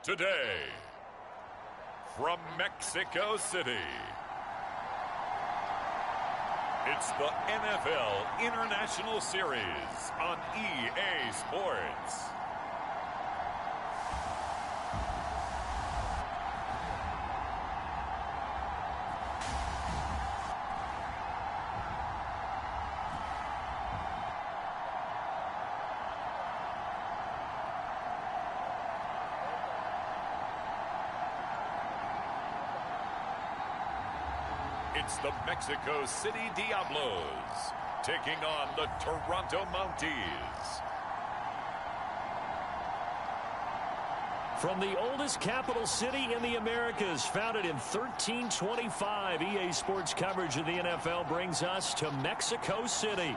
Today, from Mexico City, it's the NFL International Series on EA Sports. It's the Mexico City Diablos taking on the Toronto Mounties. From the oldest capital city in the Americas, founded in 1325, EA Sports coverage of the NFL brings us to Mexico City.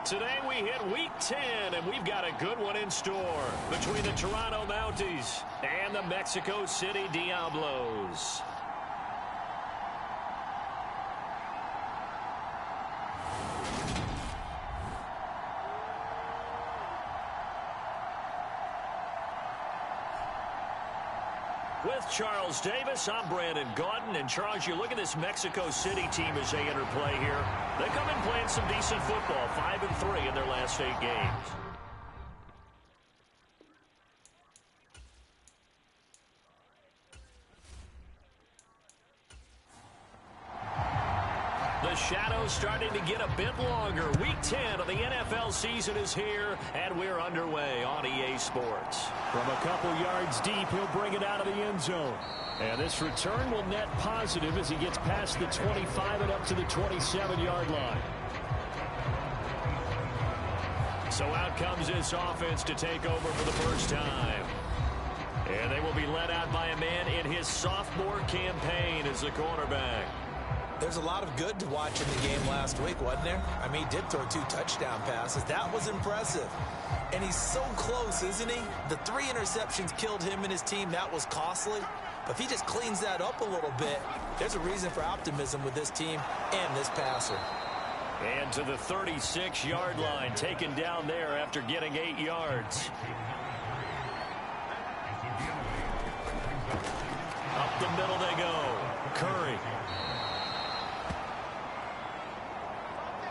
Today we hit Week 10, and we've got a good one in store between the Toronto Mounties and the Mexico City Diablos. With Charles Davis, I'm Brandon Gaudin. And Charles, you look at this Mexico City team as they enter play here. They come in playing some decent football, 5-3 in their last 8 games. The shadow's starting to get a bit longer. Week 10 of the NFL season is here, and we're underway on EA Sports. From a couple yards deep, he'll bring it out of the end zone. And this return will net positive as he gets past the 25 and up to the 27-yard line. So out comes this offense to take over for the first time. And they will be led out by a man in his sophomore campaign as the quarterback. There's a lot of good to watch in the game last week, wasn't there? I mean, he did throw 2 touchdown passes. That was impressive. And he's so close, isn't he? The 3 interceptions killed him and his team. That was costly. But if he just cleans that up a little bit, there's a reason for optimism with this team and this passer. And to the 36-yard line, taken down there after getting 8 yards. Up the middle they go. Curry.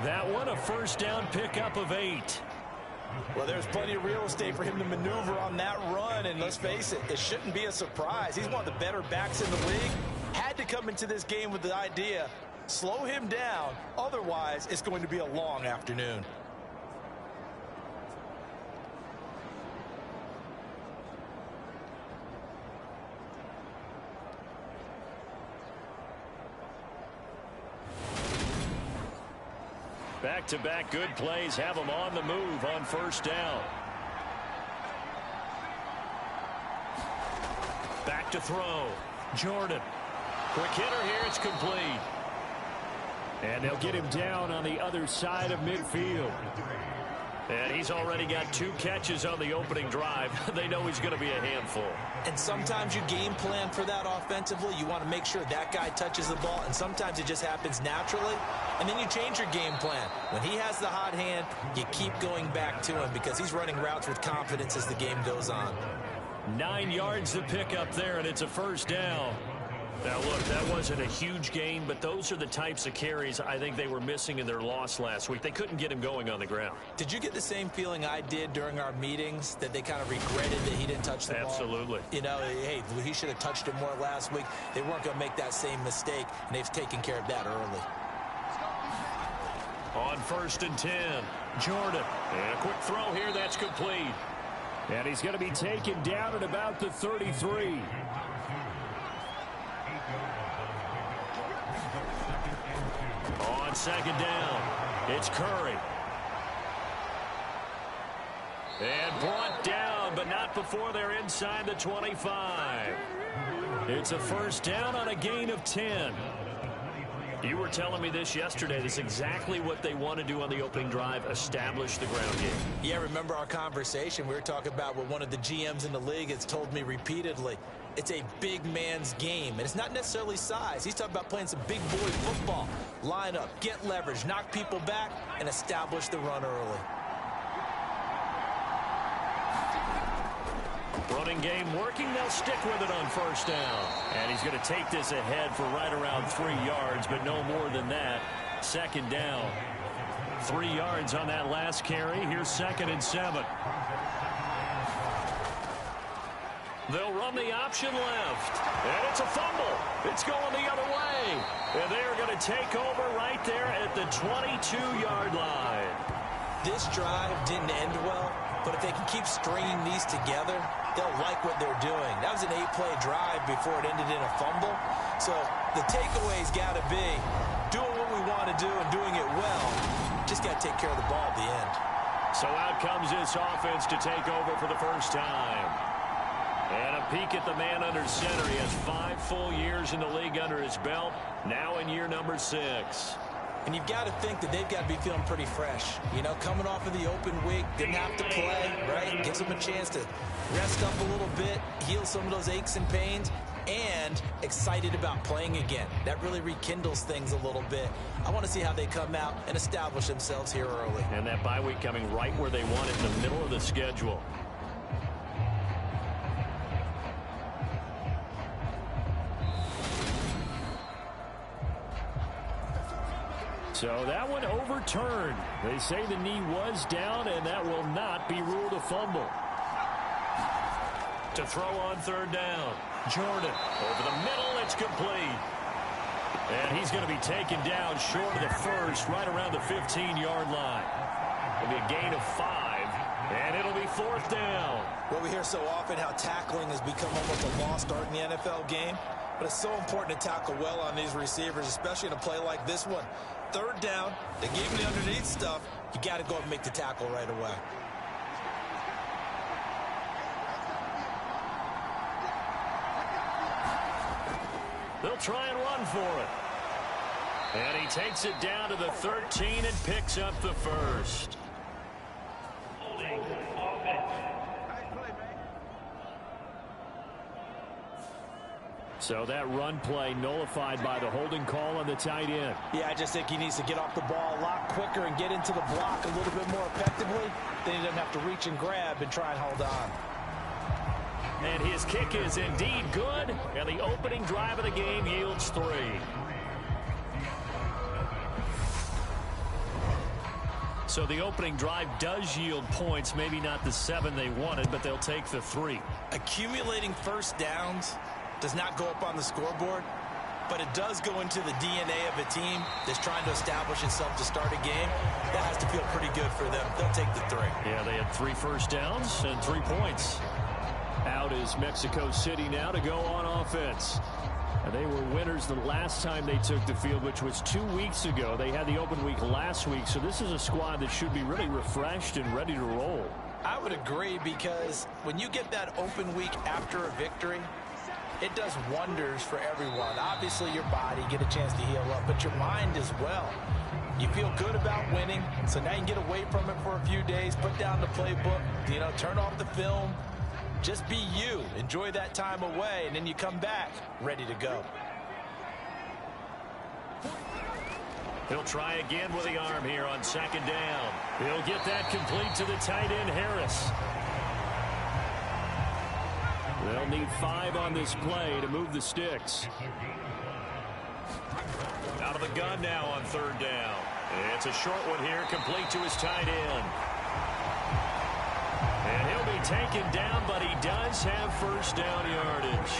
That one, a first down pickup of 8. Well, there's plenty of real estate for him to maneuver on that run, and let's face it, it shouldn't be a surprise. He's one of the better backs in the league. Had to come into this game with the idea, slow him down, otherwise it's going to be a long afternoon. Back-to-back good plays have them on the move on first down. Back to throw. Jordan. Quick hitter here. It's complete. And they'll get him down on the other side of midfield. And he's already got 2 catches on the opening drive. They know he's going to be a handful. And sometimes you game plan for that offensively. You want to make sure that guy touches the ball, and sometimes it just happens naturally. And then you change your game plan. When he has the hot hand, you keep going back to him because he's running routes with confidence as the game goes on. 9 yards to pick up there, and it's a first down. Now, look, that wasn't a huge gain, but those are the types of carries I think they were missing in their loss last week. They couldn't get him going on the ground. Did you get the same feeling I did during our meetings, that they kind of regretted that he didn't touch the ball? Absolutely. You know, hey, he should have touched it more last week. They weren't going to make that same mistake, and they've taken care of that early. On 1st and 10, Jordan. And a quick throw here, that's complete. And he's going to be taken down at about the 33. On 2nd down, it's Curry. And brought down, but not before they're inside the 25. It's a first down on a gain of 10. You were telling me this yesterday. This is exactly what they want to do on the opening drive, establish the ground game. Yeah, remember our conversation? We were talking about what one of the GMs in the league has told me repeatedly. It's a big man's game, and it's not necessarily size. He's talking about playing some big boy football. Line up, get leverage, knock people back, and establish the run early. Running game working. They'll stick with it on first down. And he's going to take this ahead for right around 3 yards, but no more than that. Second down. 3 yards on that last carry. Here's 2nd and 7. They'll run the option left. And it's a fumble. It's going the other way. And they're going to take over right there at the 22-yard line. This drive didn't end well, but if they can keep stringing these together, they'll like what they're doing. That was an 8-play drive before it ended in a fumble. So the takeaway's got to be doing what we want to do and doing it well. Just got to take care of the ball at the end. So out comes this offense to take over for the first time. And a peek at the man under center. He has 5 full years in the league under his belt, now in year number 6. And you've got to think that they've got to be feeling pretty fresh. You know, coming off of the open week, didn't have to play, right? Gives them a chance to rest up a little bit, heal some of those aches and pains, and excited about playing again. That really rekindles things a little bit. I want to see how they come out and establish themselves here early. And that bye week coming right where they want it, in the middle of the schedule. So that one overturned. They say the knee was down, and that will not be ruled a fumble. To throw on 3rd down. Jordan over the middle. It's complete. And he's going to be taken down short of the first, right around the 15-yard line. It'll be a gain of 5, and it'll be 4th down. Well, we hear so often how tackling has become almost a lost art in the NFL game. But it's so important to tackle well on these receivers, especially in a play like this one. 3rd down, they gave him the underneath stuff. You got to go and make the tackle right away. They'll try and run for it. And he takes it down to the 13 and picks up the first. So that run play nullified by the holding call on the tight end. Yeah, I just think he needs to get off the ball a lot quicker and get into the block a little bit more effectively. Then he doesn't have to reach and grab and try and hold on. And his kick is indeed good. And the opening drive of the game yields 3. So the opening drive does yield points. Maybe not the 7 they wanted, but they'll take the 3. Accumulating first downs does not go up on the scoreboard, but it does go into the DNA of a team that's trying to establish itself to start a game. That has to feel pretty good for them. They'll take the 3. Yeah, they had 3 first downs and 3 points. Out is Mexico City now to go on offense. And they were winners the last time they took the field, which was 2 weeks ago. They had the open week last week, so this is a squad that should be really refreshed and ready to roll. I would agree, because when you get that open week after a victory, it does wonders for everyone. Obviously, your body, get a chance to heal up, but your mind as well. You feel good about winning, so now you can get away from it for a few days, put down the playbook, you know, turn off the film. Just be you. Enjoy that time away, and then you come back ready to go. He'll try again with the arm here on 2nd down. He'll get that complete to the tight end, Harris. They'll need 5 on this play to move the sticks. Out of the gun now on 3rd down. It's a short one here, complete to his tight end. And he'll be taken down, but he does have first down yardage.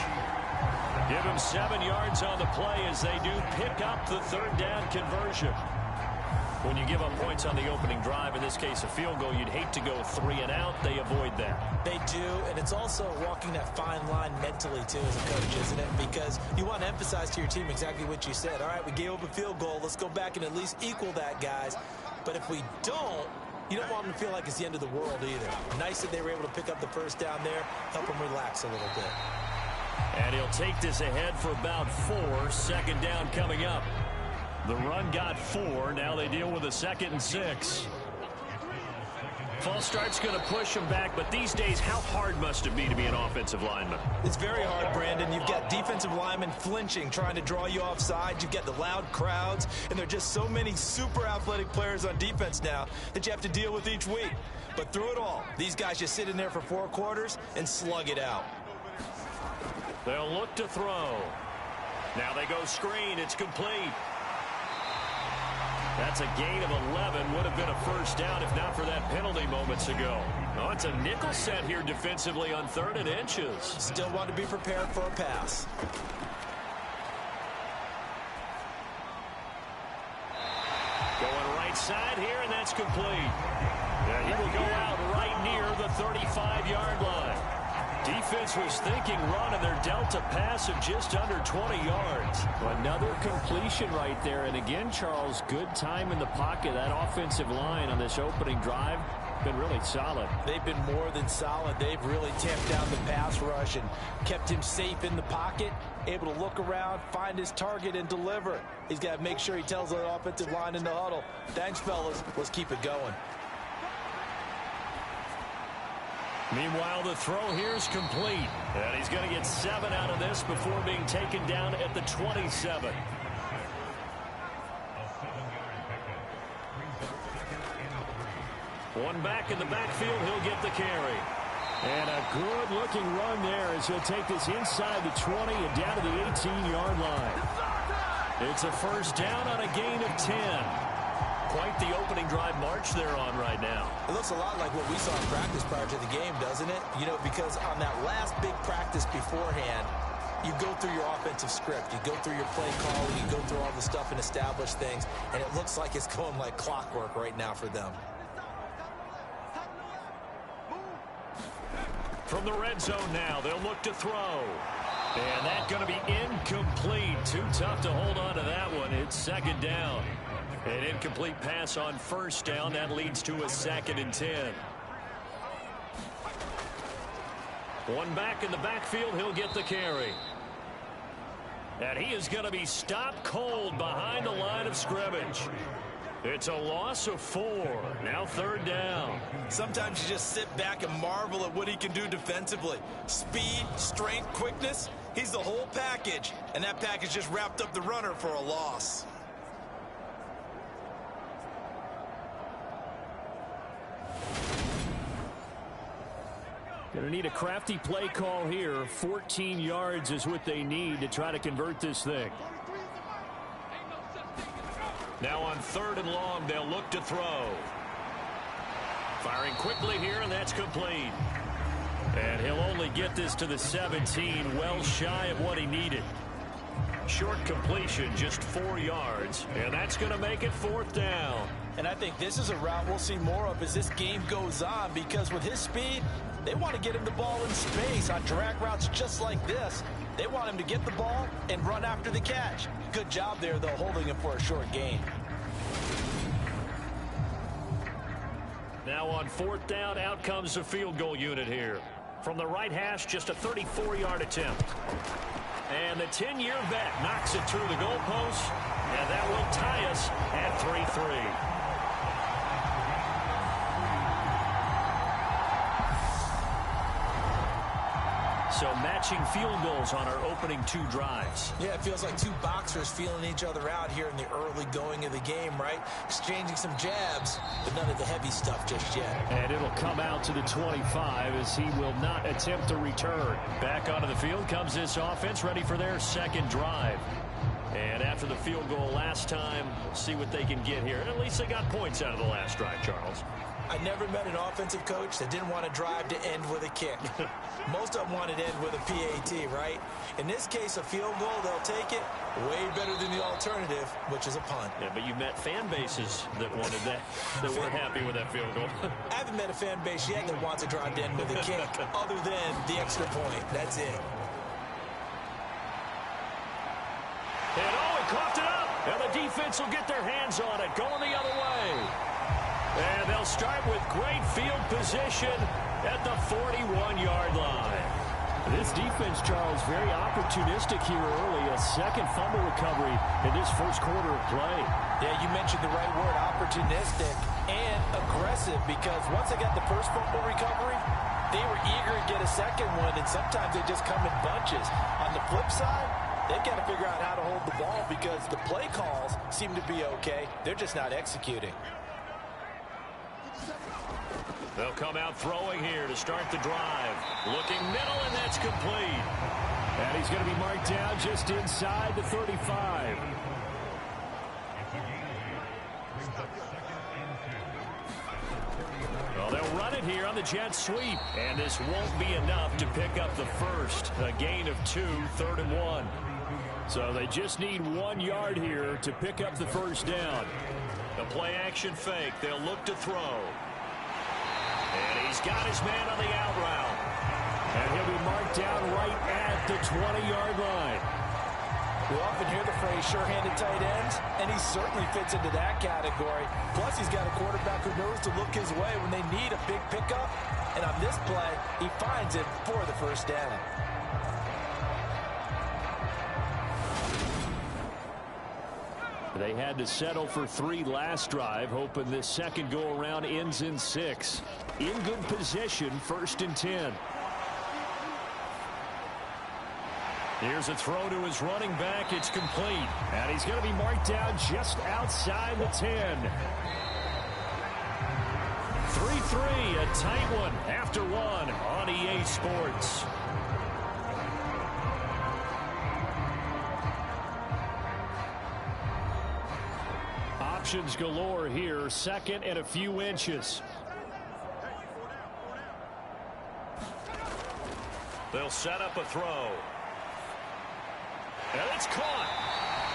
Give him 7 yards on the play as they do pick up the 3rd down conversion. When you give up points on the opening drive, in this case a field goal, you'd hate to go 3 and out. They avoid that. They do, and it's also walking that fine line mentally, too, as a coach, isn't it? Because you want to emphasize to your team exactly what you said. All right, we gave up a field goal. Let's go back and at least equal that, guys. But if we don't, you don't want them to feel like it's the end of the world either. Nice that they were able to pick up the first down there, help them relax a little bit. And he'll take this ahead for about 4. 2nd down coming up. The run got 4. Now they deal with a 2nd and 6. False start's going to push him back, but these days, how hard must it be to be an offensive lineman? It's very hard, Brandon. You've got defensive linemen flinching, trying to draw you offside. You've got the loud crowds, and there are just so many super athletic players on defense now that you have to deal with each week. But through it all, these guys just sit in there for 4 quarters and slug it out. They'll look to throw. Now they go screen. It's complete. That's a gain of 11. Would have been a first down if not for that penalty moments ago. Oh, it's a nickel set here defensively on 3rd and inches. Still want to be prepared for a pass. Going right side here, and that's complete. Yeah, he will go out right near the 35-yard line. Defense was thinking run, and they're dealt a pass of just under 20 yards. Another completion right there. And again, Charles, good time in the pocket. That offensive line on this opening drive been really solid. They've been more than solid. They've really tamped down the pass rush and kept him safe in the pocket, able to look around, find his target, and deliver. He's got to make sure he tells the offensive line in the huddle, thanks, fellas. Let's keep it going. Meanwhile, the throw here is complete. And he's going to get 7 out of this before being taken down at the 27. One back in the backfield, he'll get the carry. And a good-looking run there as he'll take this inside the 20 and down to the 18-yard line. It's a first down on a gain of 10. Quite the opening drive march they're on right now. It looks a lot like what we saw in practice prior to the game, doesn't it? You know, because on that last big practice beforehand, you go through your offensive script. You go through your play calling. You go through all the stuff and establish things. And it looks like it's going like clockwork right now for them. From the red zone now, they'll look to throw. And that's going to be incomplete. Too tough to hold on to that one. It's 2nd down. An incomplete pass on 1st down. That leads to a 2nd and 10. One back in the backfield. He'll get the carry. And he is going to be stopped cold behind the line of scrimmage. It's a loss of 4. Now 3rd down. Sometimes you just sit back and marvel at what he can do defensively. Speed, strength, quickness. He's the whole package. And that package just wrapped up the runner for a loss. Going to need a crafty play call here. 14 yards is what they need to try to convert this thing. Now on 3rd and long, they'll look to throw. Firing quickly here, and that's complete. And he'll only get this to the 17, well shy of what he needed. Short completion, just 4 yards, and that's going to make it 4th down. And I think this is a route we'll see more of as this game goes on, because with his speed, they want to get him the ball in space on drag routes just like this. They want him to get the ball and run after the catch. Good job there, though, holding him for a short gain. Now on 4th down, out comes the field goal unit here. From the right hash, just a 34-yard attempt. And the 10-year vet knocks it through the goalpost, and that will tie us at 3-3. So matching field goals on our opening 2 drives. Yeah, it feels like 2 boxers feeling each other out here in the early going of the game, right? Exchanging some jabs, but none of the heavy stuff just yet. And it'll come out to the 25 as he will not attempt to return. Back onto the field comes this offense, ready for their 2nd drive. And after the field goal last time, we'll see what they can get here. And at least they got points out of the last drive, Charles. I never met an offensive coach that didn't want to drive to end with a kick. Most of them wanted to end with a PAT, right? In this case, a field goal, they'll take it. Way better than the alternative, which is a punt. Yeah, but you've met fan bases that wanted that weren't happy with that field goal. I haven't met a fan base yet that wants to drive to end with a kick, other than the extra point. That's it. And he coughed it up. And the defense will get their hands on it, going the other way. And they'll start with great field position at the 41-yard line. This defense, Charles, very opportunistic here early. A 2nd fumble recovery in this 1st quarter of play. Yeah, you mentioned the right word, opportunistic. and aggressive, because once they got the first fumble recovery, they were eager to get a second one, and sometimes they just come in bunches. On the flip side, they've got to figure out how to hold the ball because the play calls seem to be okay. They're just not executing. They'll come out throwing here to start the drive. Looking middle, and that's complete. And he's going to be marked down just inside the 35. Well, they'll run it here on the jet sweep. And this won't be enough to pick up the first. A gain of 2, 3rd and 1. So they just need 1 yard here to pick up the first down. The play action fake. They'll look to throw. And he's got his man on the out route. And he'll be marked down right at the 20-yard line. We often hear the phrase sure-handed tight ends, and he certainly fits into that category. Plus, he's got a quarterback who knows to look his way when they need a big pickup. And on this play, he finds it for the first down. They had to settle for 3 last drive, hoping this second go-around ends in 6. In good position, 1st and 10. Here's a throw to his running back. It's complete. And he's going to be marked down just outside the 10. 3-3, a tight one after 1 on EA Sports. Options galore here. 2nd and a few inches. They'll set up a throw. And it's caught.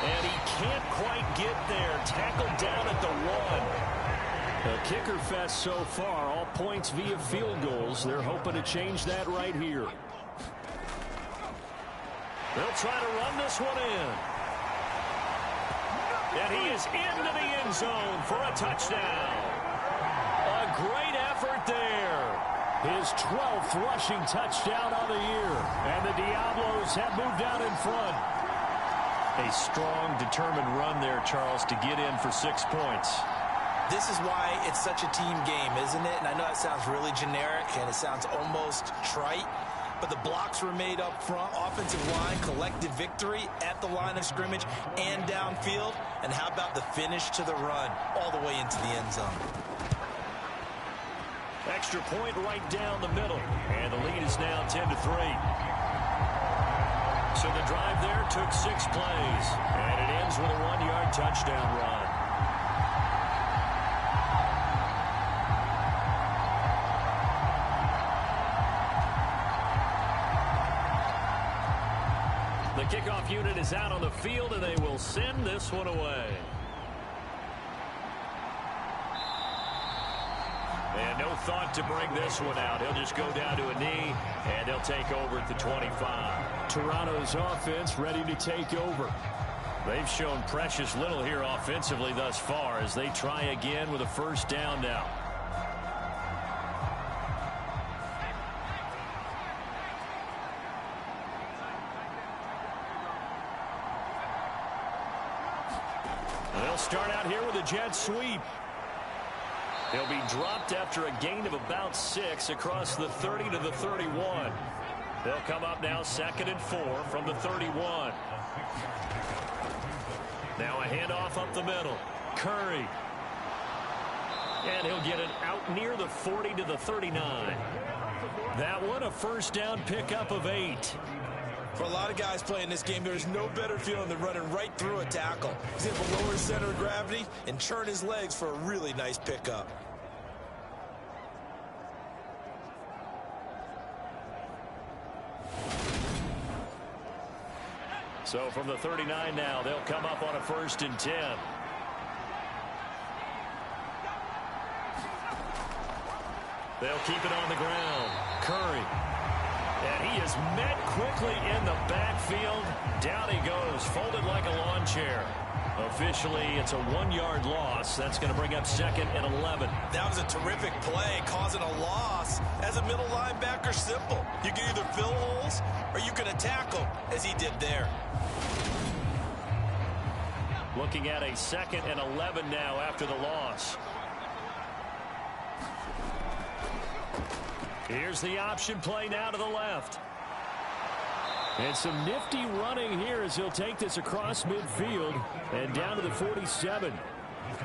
And he can't quite get there. Tackled down at the 1. A kicker fest so far. All points via field goals. They're hoping to change that right here. They'll try to run this one in. And he is into the end zone for a touchdown. A great effort there. His 12th rushing touchdown on the year. And the Diablos have moved out in front. A strong, determined run there, Charles, to get in for 6 points. This is why it's such a team game, isn't it? And I know that sounds really generic and it sounds almost trite, but the blocks were made up front. Offensive line, collective victory at the line of scrimmage and downfield. And how about the finish to the run all the way into the end zone? Extra point right down the middle. And the lead is now 10-3. So the drive there took 6 plays. And it ends with a 1-yard touchdown run. The kickoff unit is out on the field, and they will send this one away. And no thought to bring this one out. He'll just go down to a knee, and they'll take over at the 25. Toronto's offense ready to take over. They've shown precious little here offensively thus far as they try again with a first down now. They'll start out here with a jet sweep. He'll be dropped after a gain of about 6 across the 30 to the 31. They'll come up now 2nd and 4 from the 31. Now a handoff up the middle. Curry. And he'll get it out near the 40 to the 39. That one a first down pickup of 8. For a lot of guys playing this game, there's no better feeling than running right through a tackle. He's able to lower his center of gravity and churn his legs for a really nice pickup. So from the 39 now, they'll come up on a 1st and 10. They'll keep it on the ground. Curry. And he is met quickly in the backfield. Down he goes, folded like a lawn chair. Officially, it's a 1-yard loss. That's going to bring up 2nd and 11. That was a terrific play, causing a loss. As a middle linebacker, simple. You can either fill holes or you can attack them, as he did there. Looking at a 2nd and 11 now after the loss. Here's the option play now to the left. And some nifty running here as he'll take this across midfield and down to the 47.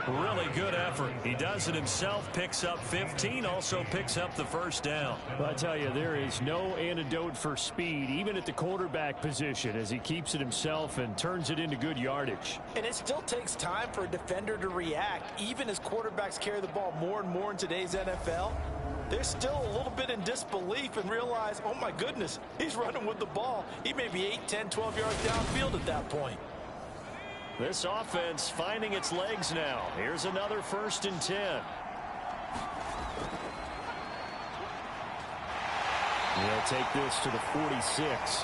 Really good effort. He does it himself, picks up 15, also picks up the first down. But I tell you, there is no antidote for speed, even at the quarterback position, as he keeps it himself and turns it into good yardage. And it still takes time for a defender to react. Even as quarterbacks carry the ball more and more in today's NFL, they're still a little bit in disbelief and realize, oh my goodness, he's running with the ball. He may be 8, 10, 12 yards downfield at that point. This offense finding its legs now. Here's another 1st and 10. They'll take this to the 46.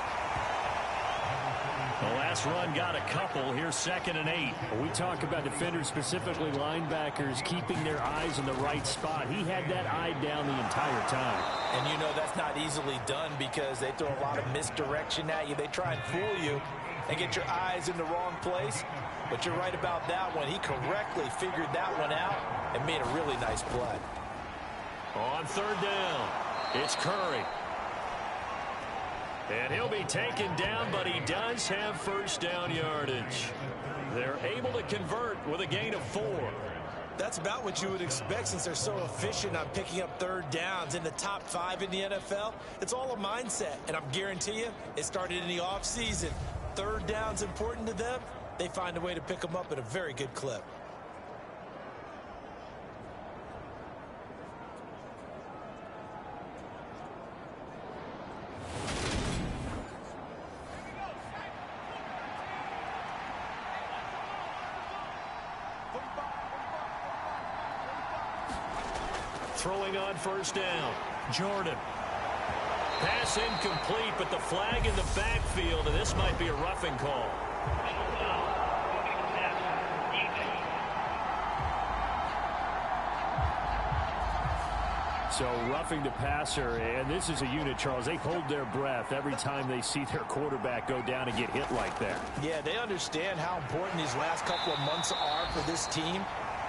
The last run got a couple. Here's 2nd and 8. We talk about defenders, specifically linebackers, keeping their eyes in the right spot. He had that eye down the entire time. And you know that's not easily done because they throw a lot of misdirection at you. They try and fool you and get your eyes in the wrong place. But you're right about that one. He correctly figured that one out and made a really nice play. On 3rd down, it's Curry. And he'll be taken down, but he does have 1st down yardage. They're able to convert with a gain of 4. That's about what you would expect since they're so efficient on picking up 3rd downs in the top 5 in the NFL. It's all a mindset, and I'm guarantee you it started in the offseason. 3rd down's important to them. They find a way to pick them up at a very good clip. Throwing on 1st down. Jordan. Pass incomplete, but the flag in the backfield, and this might be a roughing call. So roughing the passer, and this is a unit, Charles. They hold their breath every time they see their quarterback go down and get hit like that. Yeah, they understand how important these last couple of months are for this team.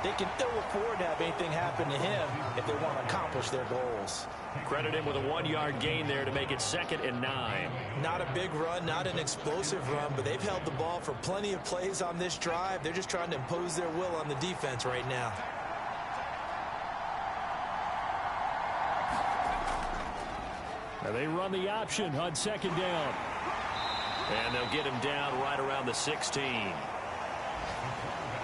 They can ill afford to have anything happen to him if they want to accomplish their goals. Credit him with a 1-yard gain there to make it 2nd and 9. Not a big run, not an explosive run, but they've held the ball for plenty of plays on this drive. They're just trying to impose their will on the defense right now. Now they run the option on 2nd down. And they'll get him down right around the 16.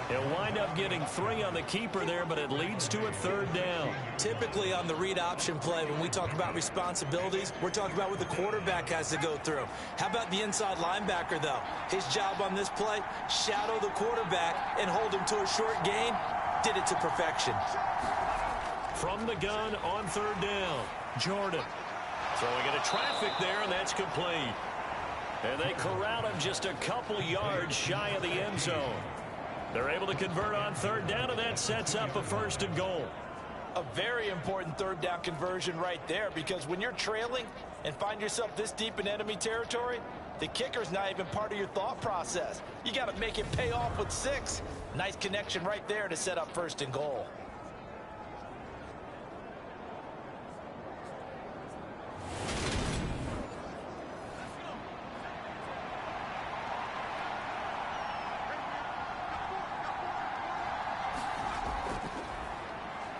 He'll wind up getting 3 on the keeper there, but it leads to a 3rd down. Typically on the read option play, when we talk about responsibilities, we're talking about what the quarterback has to go through. How about the inside linebacker, though? His job on this play, shadow the quarterback and hold him to a short gain. Did it to perfection. From the gun on 3rd down, Jordan. Throwing into traffic there, and that's complete. And they corral him just a couple yards shy of the end zone. They're able to convert on 3rd down, and that sets up a 1st and goal. A very important 3rd down conversion right there, because when you're trailing and find yourself this deep in enemy territory, the kicker's not even part of your thought process. You got to make it pay off with 6. Nice connection right there to set up 1st and goal.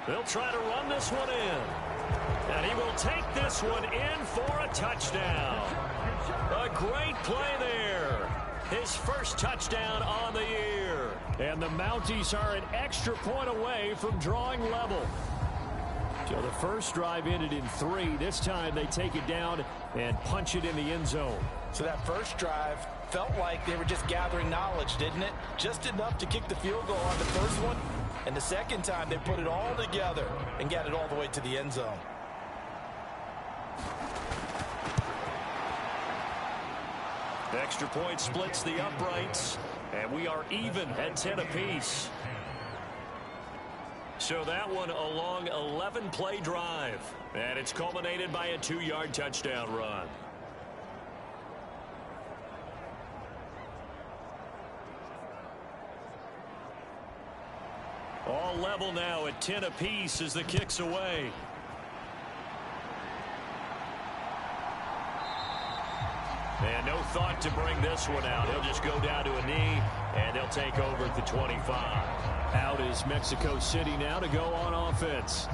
They'll try to run this one in. And he will take this one in for a touchdown. A great play there. His 1st touchdown on the year. And the Mounties are an extra point away from drawing level. So the first drive ended in 3. This time they take it down and punch it in the end zone. So that first drive felt like they were just gathering knowledge, didn't it? Just enough to kick the field goal on the first one. And the second time, they put it all together and got it all the way to the end zone. Extra point splits the uprights, and we are even at 10 apiece. So that one a long 11-play drive, and it's culminated by a 2-yard touchdown run. All level now at 10 apiece as the kick's away. And no thought to bring this one out. He'll just go down to a knee, and they'll take over at the 25. Out is Mexico City now to go on offense.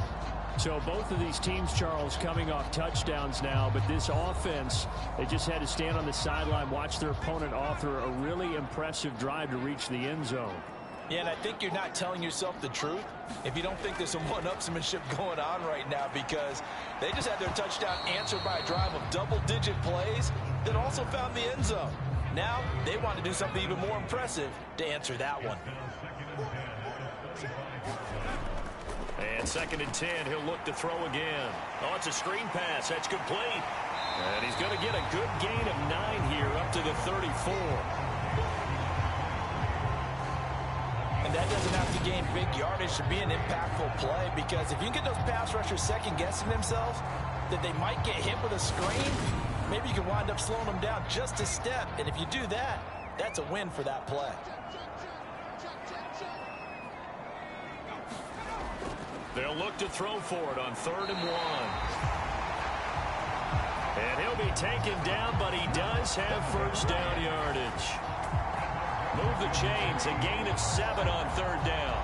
So both of these teams, Charles, coming off touchdowns now, but this offense, they just had to stand on the sideline, watch their opponent author a really impressive drive to reach the end zone. Yeah, and I think you're not telling yourself the truth if you don't think there's some one-upsmanship going on right now, because they just had their touchdown answered by a drive of double-digit plays that also found the end zone. Now they want to do something even more impressive to answer that one. And 2nd and 10, he'll look to throw again. Oh, it's a screen pass. That's complete. And he's going to get a good gain of 9 here up to the 34. And that doesn't have to gain big yardage to be an impactful play, because if you can get those pass rushers second-guessing themselves that they might get hit with a screen, maybe you can wind up slowing them down just a step. And if you do that, that's a win for that play. They'll look to throw for it on 3rd and 1. And he'll be taken down, but he does have first down yardage. Move the chains, a gain of 7 on 3rd down.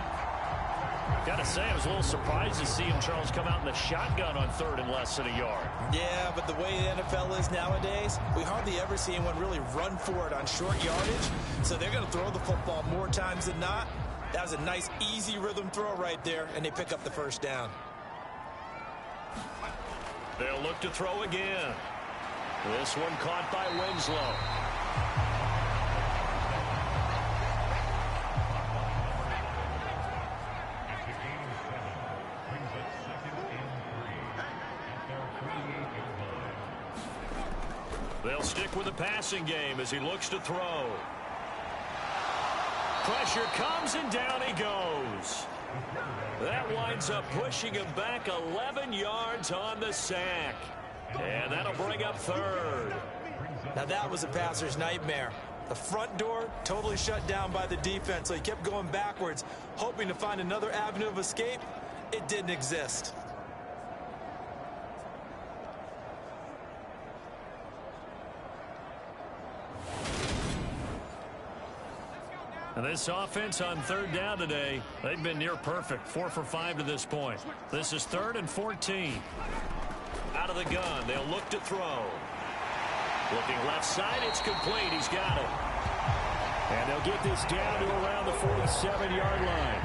Got to say, I was a little surprised to see him, Charles, come out in the shotgun on 3rd and less than a yard. Yeah, but the way the NFL is nowadays, we hardly ever see anyone really run for it on short yardage. So they're going to throw the football more times than not. That was a nice, easy rhythm throw right there, and they pick up the first down. They'll look to throw again. This one caught by Winslow. They'll stick with the passing game as he looks to throw. Pressure comes, and down he goes. That winds up pushing him back 11 yards on the sack. And that'll bring up 3rd. Now that was a passer's nightmare. The front door totally shut down by the defense, so he kept going backwards, hoping to find another avenue of escape. It didn't exist. And this offense on 3rd down today, they've been near perfect. 4 for 5 to this point. This is 3rd and 14. Out of the gun, they'll look to throw. Looking left side, it's complete. He's got it. And they'll get this down to around the 47-yard line.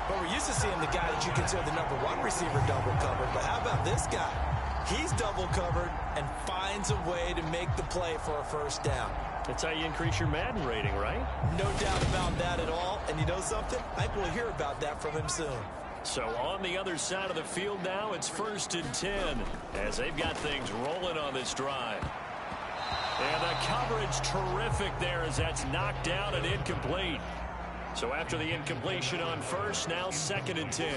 But we're used to seeing the guy that you consider the #1 receiver double covered. But how about this guy? He's double covered and finds a way to make the play for a first down. That's how you increase your Madden rating, right? No doubt about that at all. And you know something? I think we'll hear about that from him soon. So on the other side of the field now, it's 1st and 10 as they've got things rolling on this drive. And the coverage terrific there as that's knocked down and incomplete. So after the incompletion on 1st, now 2nd and 10.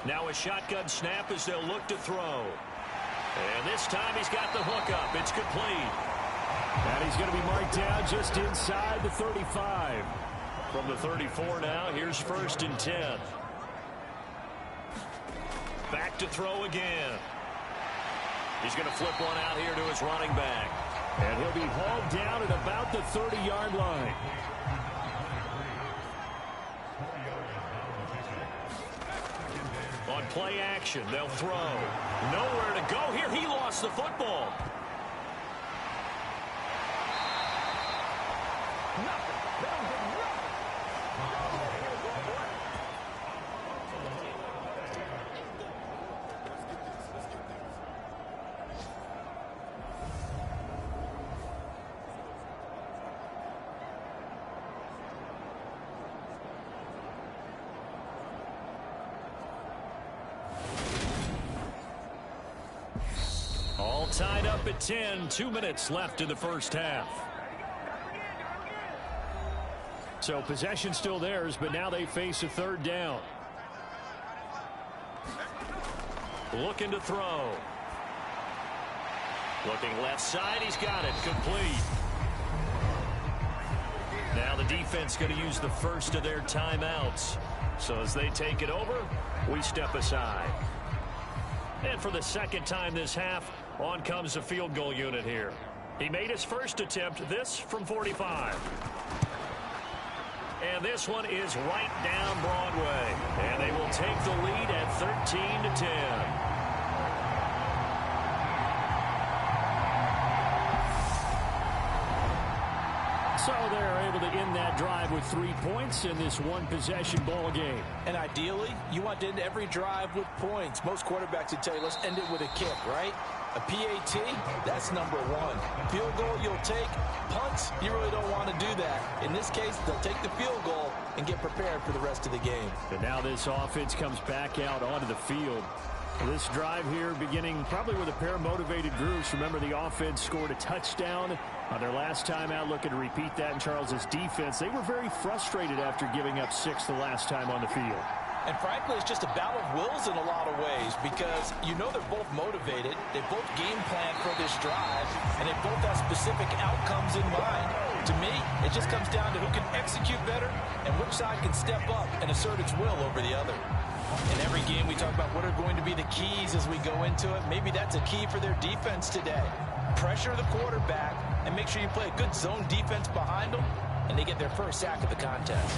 Now a shotgun snap as they'll look to throw. And this time he's got the hook up. It's complete. And he's going to be marked down just inside the 35. From the 34 now, here's 1st and 10. Back to throw again. He's going to flip one out here to his running back. And he'll be hauled down at about the 30-yard line. On play action, they'll throw. Nowhere to go here. He lost the football. All tied up at 10. 2 minutes left in the first half. So possession still theirs, but now they face a 3rd down. Looking to throw. Looking left side. He's got it. Complete. Now the defense going to use the first of their timeouts. So as they take it over, we step aside. And for the second time this half, On comes the field goal unit here. He made his first attempt, this from 45. And this one is right down Broadway. And they will take the lead at 13-10. So they're able to end that drive with 3 points in this one-possession ball game. And ideally, you want to end every drive with points. Most quarterbacks would tell you, let's end it with a kick, right? A PAT, that's number one. Field goal, you'll take. Punts, you really don't want to do that. In this case, they'll take the field goal and get prepared for the rest of the game. And now this offense comes back out onto the field. This drive here beginning probably with a pair of motivated groups. Remember, the offense scored a touchdown on their last time out, looking to repeat that in Charles's defense. They were very frustrated after giving up 6 the last time on the field. And frankly, it's just a battle of wills in a lot of ways because you know they're both motivated. They both game plan for this drive, and they both have specific outcomes in mind. To me, it just comes down to who can execute better and which side can step up and assert its will over the other. In every game, we talk about what are going to be the keys as we go into it. Maybe that's a key for their defense today. Pressure the quarterback and make sure you play a good zone defense behind them, and they get their first sack of the contest.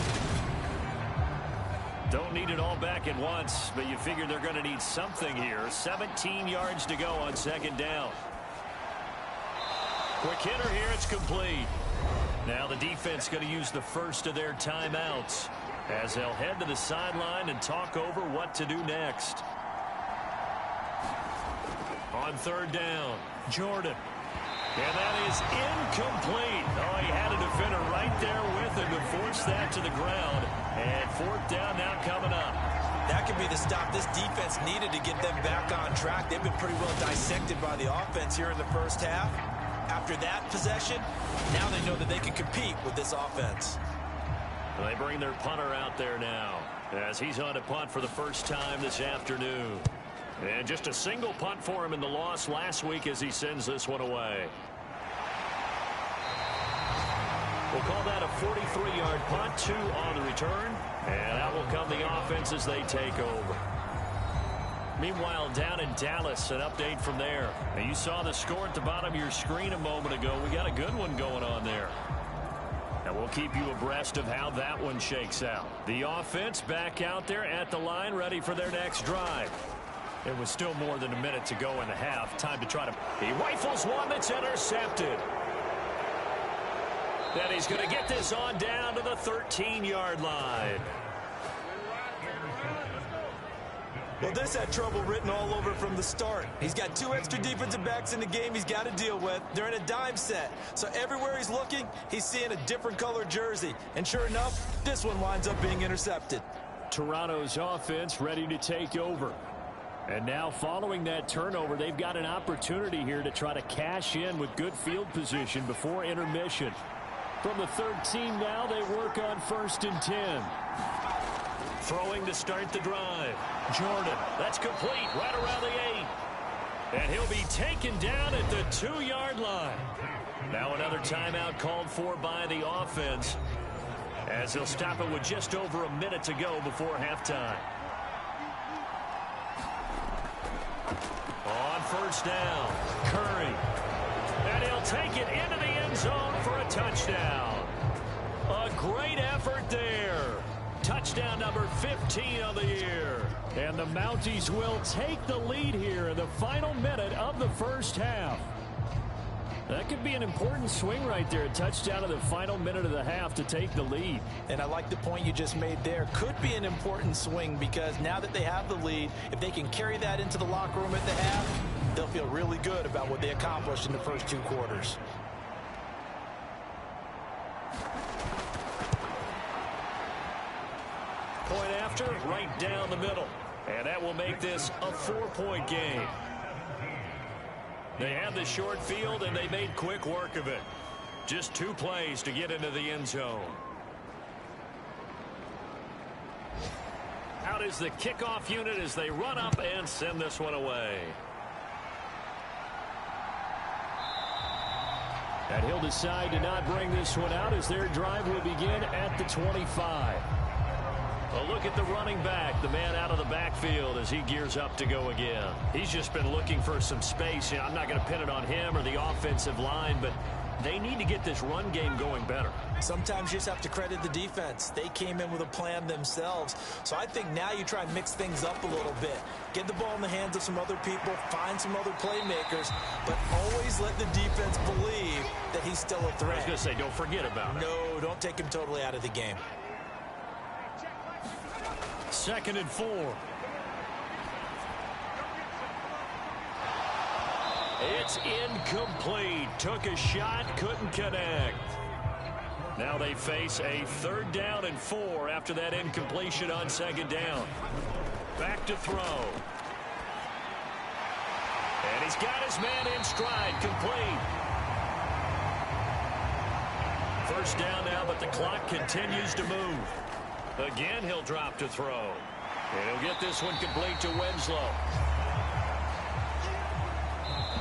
Don't need it all back at once, but you figure they're going to need something here. 17 yards to go on second down. Quick hitter here, it's complete. Now the defense going to use the first of their timeouts as they'll head to the sideline and talk over what to do next. On third down, Jordan. And that is incomplete. Oh, he had a defender right there with him to force that to the ground. And fourth down now coming up. That could be the stop this defense needed to get them back on track. They've been pretty well dissected by the offense here in the first half. After that possession, now they know that they can compete with this offense. They bring their punter out there now as he's on to punt for the first time this afternoon. And just a single punt for him in the loss last week as he sends this one away. We'll call that a 43-yard punt, 2 on the return. And that will come the offense as they take over. Meanwhile, down in Dallas, an update from there. Now, you saw the score at the bottom of your screen a moment ago. We got a good one going on there. And we'll keep you abreast of how that one shakes out. The offense back out there at the line, ready for their next drive. It was still more than a minute to go in the half. Time to try to... He rifles one that's intercepted. Then he's going to get this on down to the 13-yard line. Well, this had trouble written all over from the start. He's got 2 extra defensive backs in the game he's got to deal with. They're in a dime set. So everywhere he's looking, he's seeing a different color jersey. And sure enough, this one winds up being intercepted. Toronto's offense ready to take over. And now following that turnover, they've got an opportunity here to try to cash in with good field position before intermission. From the 13 now, they work on 1st and 10. Throwing to start the drive. Jordan, that's complete right around the 8. And he'll be taken down at the 2-yard line. Now another timeout called for by the offense as they'll stop it with just over a minute to go before halftime. On first down, Curry. And he'll take it into the end zone for a touchdown. A great effort there. Touchdown number 15 of the year. And the Mounties will take the lead here in the final minute of the first half. That could be an important swing right there. A touchdown in the final minute of the half to take the lead. And I like the point you just made there. Could be an important swing because now that they have the lead, if they can carry that into the locker room at the half, they'll feel really good about what they accomplished in the first 2 quarters. Point after, right down the middle. And that will make this a 4-point game. They had the short field, and they made quick work of it. Just 2 plays to get into the end zone. Out is the kickoff unit as they run up and send this one away. And he'll decide to not bring this one out as their drive will begin at the 25. A look at the running back, the man out of the backfield as he gears up to go again. He's just been looking for some space. I'm not going to pin it on him or the offensive line, but they need to get this run game going better. Sometimes you just have to credit the defense. They came in with a plan themselves. So I think now you try and mix things up a little bit. Get the ball in the hands of some other people, find some other playmakers, but always let the defense believe that he's still a threat. I was going to say, don't forget about it. No, don't take him totally out of the game. 2nd and 4. It's incomplete. Took a shot, couldn't connect. Now they face a 3rd down and 4 after that incompletion on 2nd down. Back to throw. And he's got his man in stride, complete. 1st down now, but the clock continues to move. Again, he'll drop to throw. And he'll get this one complete to Winslow.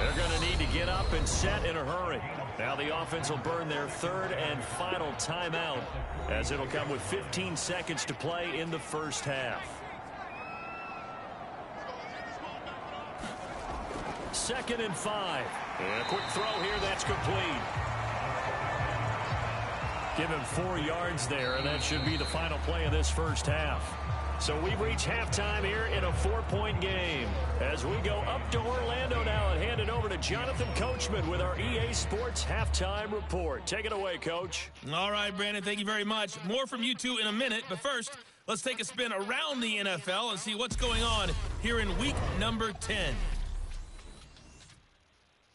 They're going to need to get up and set in a hurry. Now the offense will burn their 3rd and final timeout, as it'll come with 15 seconds to play in the 1st half. 2nd and 5. And a quick throw here, that's complete. Give him 4 yards there, and that should be the final play of this 1st half. So we've reached halftime here in a 4-point game. As we go up to Orlando now and hand it over to Jonathan Coachman with our EA Sports Halftime Report. Take it away, Coach. All right, Brandon, thank you very much. More from you two in a minute, but first, let's take a spin around the NFL and see what's going on here in week number 10.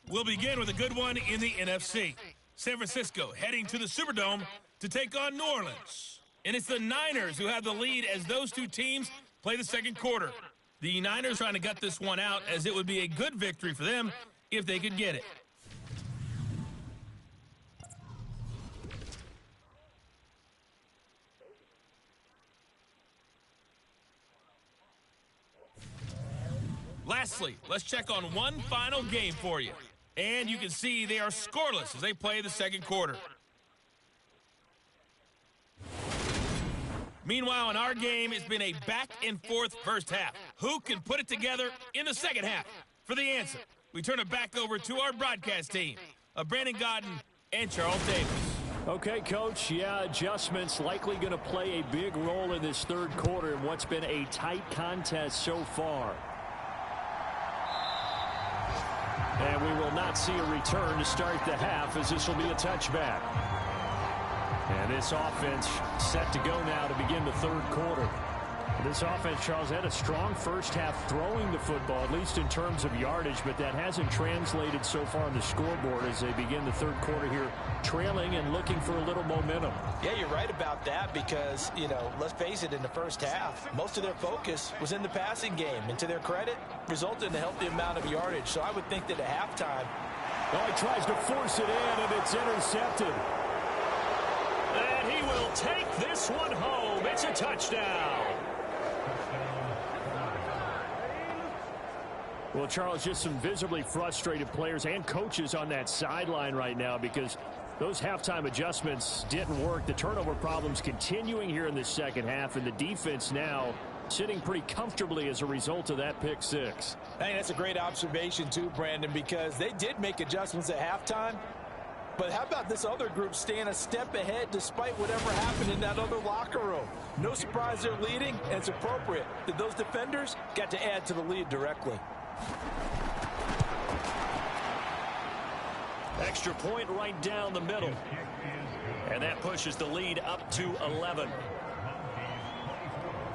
We'll begin with a good one in the NFC. San Francisco heading to the Superdome to take on New Orleans. And it's the Niners who have the lead as those two teams play the 2nd quarter. The Niners trying to gut this one out, as it would be a good victory for them if they could get it. Lastly, let's check on one final game for you. And you can see they are scoreless as they play the 2nd quarter. Meanwhile, in our game, it's been a back-and-forth 1st half. Who can put it together in the 2nd half? For the answer, we turn it back over to our broadcast team of Brandon Godden and Charles Davis. Okay, Coach, adjustments likely going to play a big role in this 3rd quarter in what's been a tight contest so far. And we will not see a return to start the half, as this will be a touchback. And this offense set to go now to begin the 3rd quarter. This offense, Charles, had a strong 1st half throwing the football, at least in terms of yardage, but that hasn't translated so far on the scoreboard as they begin the 3rd quarter here, trailing and looking for a little momentum. Yeah, you're right about that because, let's face it, in the 1st half, most of their focus was in the passing game. And to their credit, resulted in a healthy amount of yardage. So I would think that at halftime... Well, he tries to force it in, and it's intercepted. And he will take this one home. It's a touchdown. Well, Charles, just some visibly frustrated players and coaches on that sideline right now because those halftime adjustments didn't work. The turnover problems continuing here in the 2nd half, and the defense now sitting pretty comfortably as a result of that pick 6. I think that's a great observation too, Brandon, because they did make adjustments at halftime. But how about this other group staying a step ahead despite whatever happened in that other locker room? No surprise they're leading, and it's appropriate that those defenders got to add to the lead directly. Extra point right down the middle. And that pushes the lead up to 11.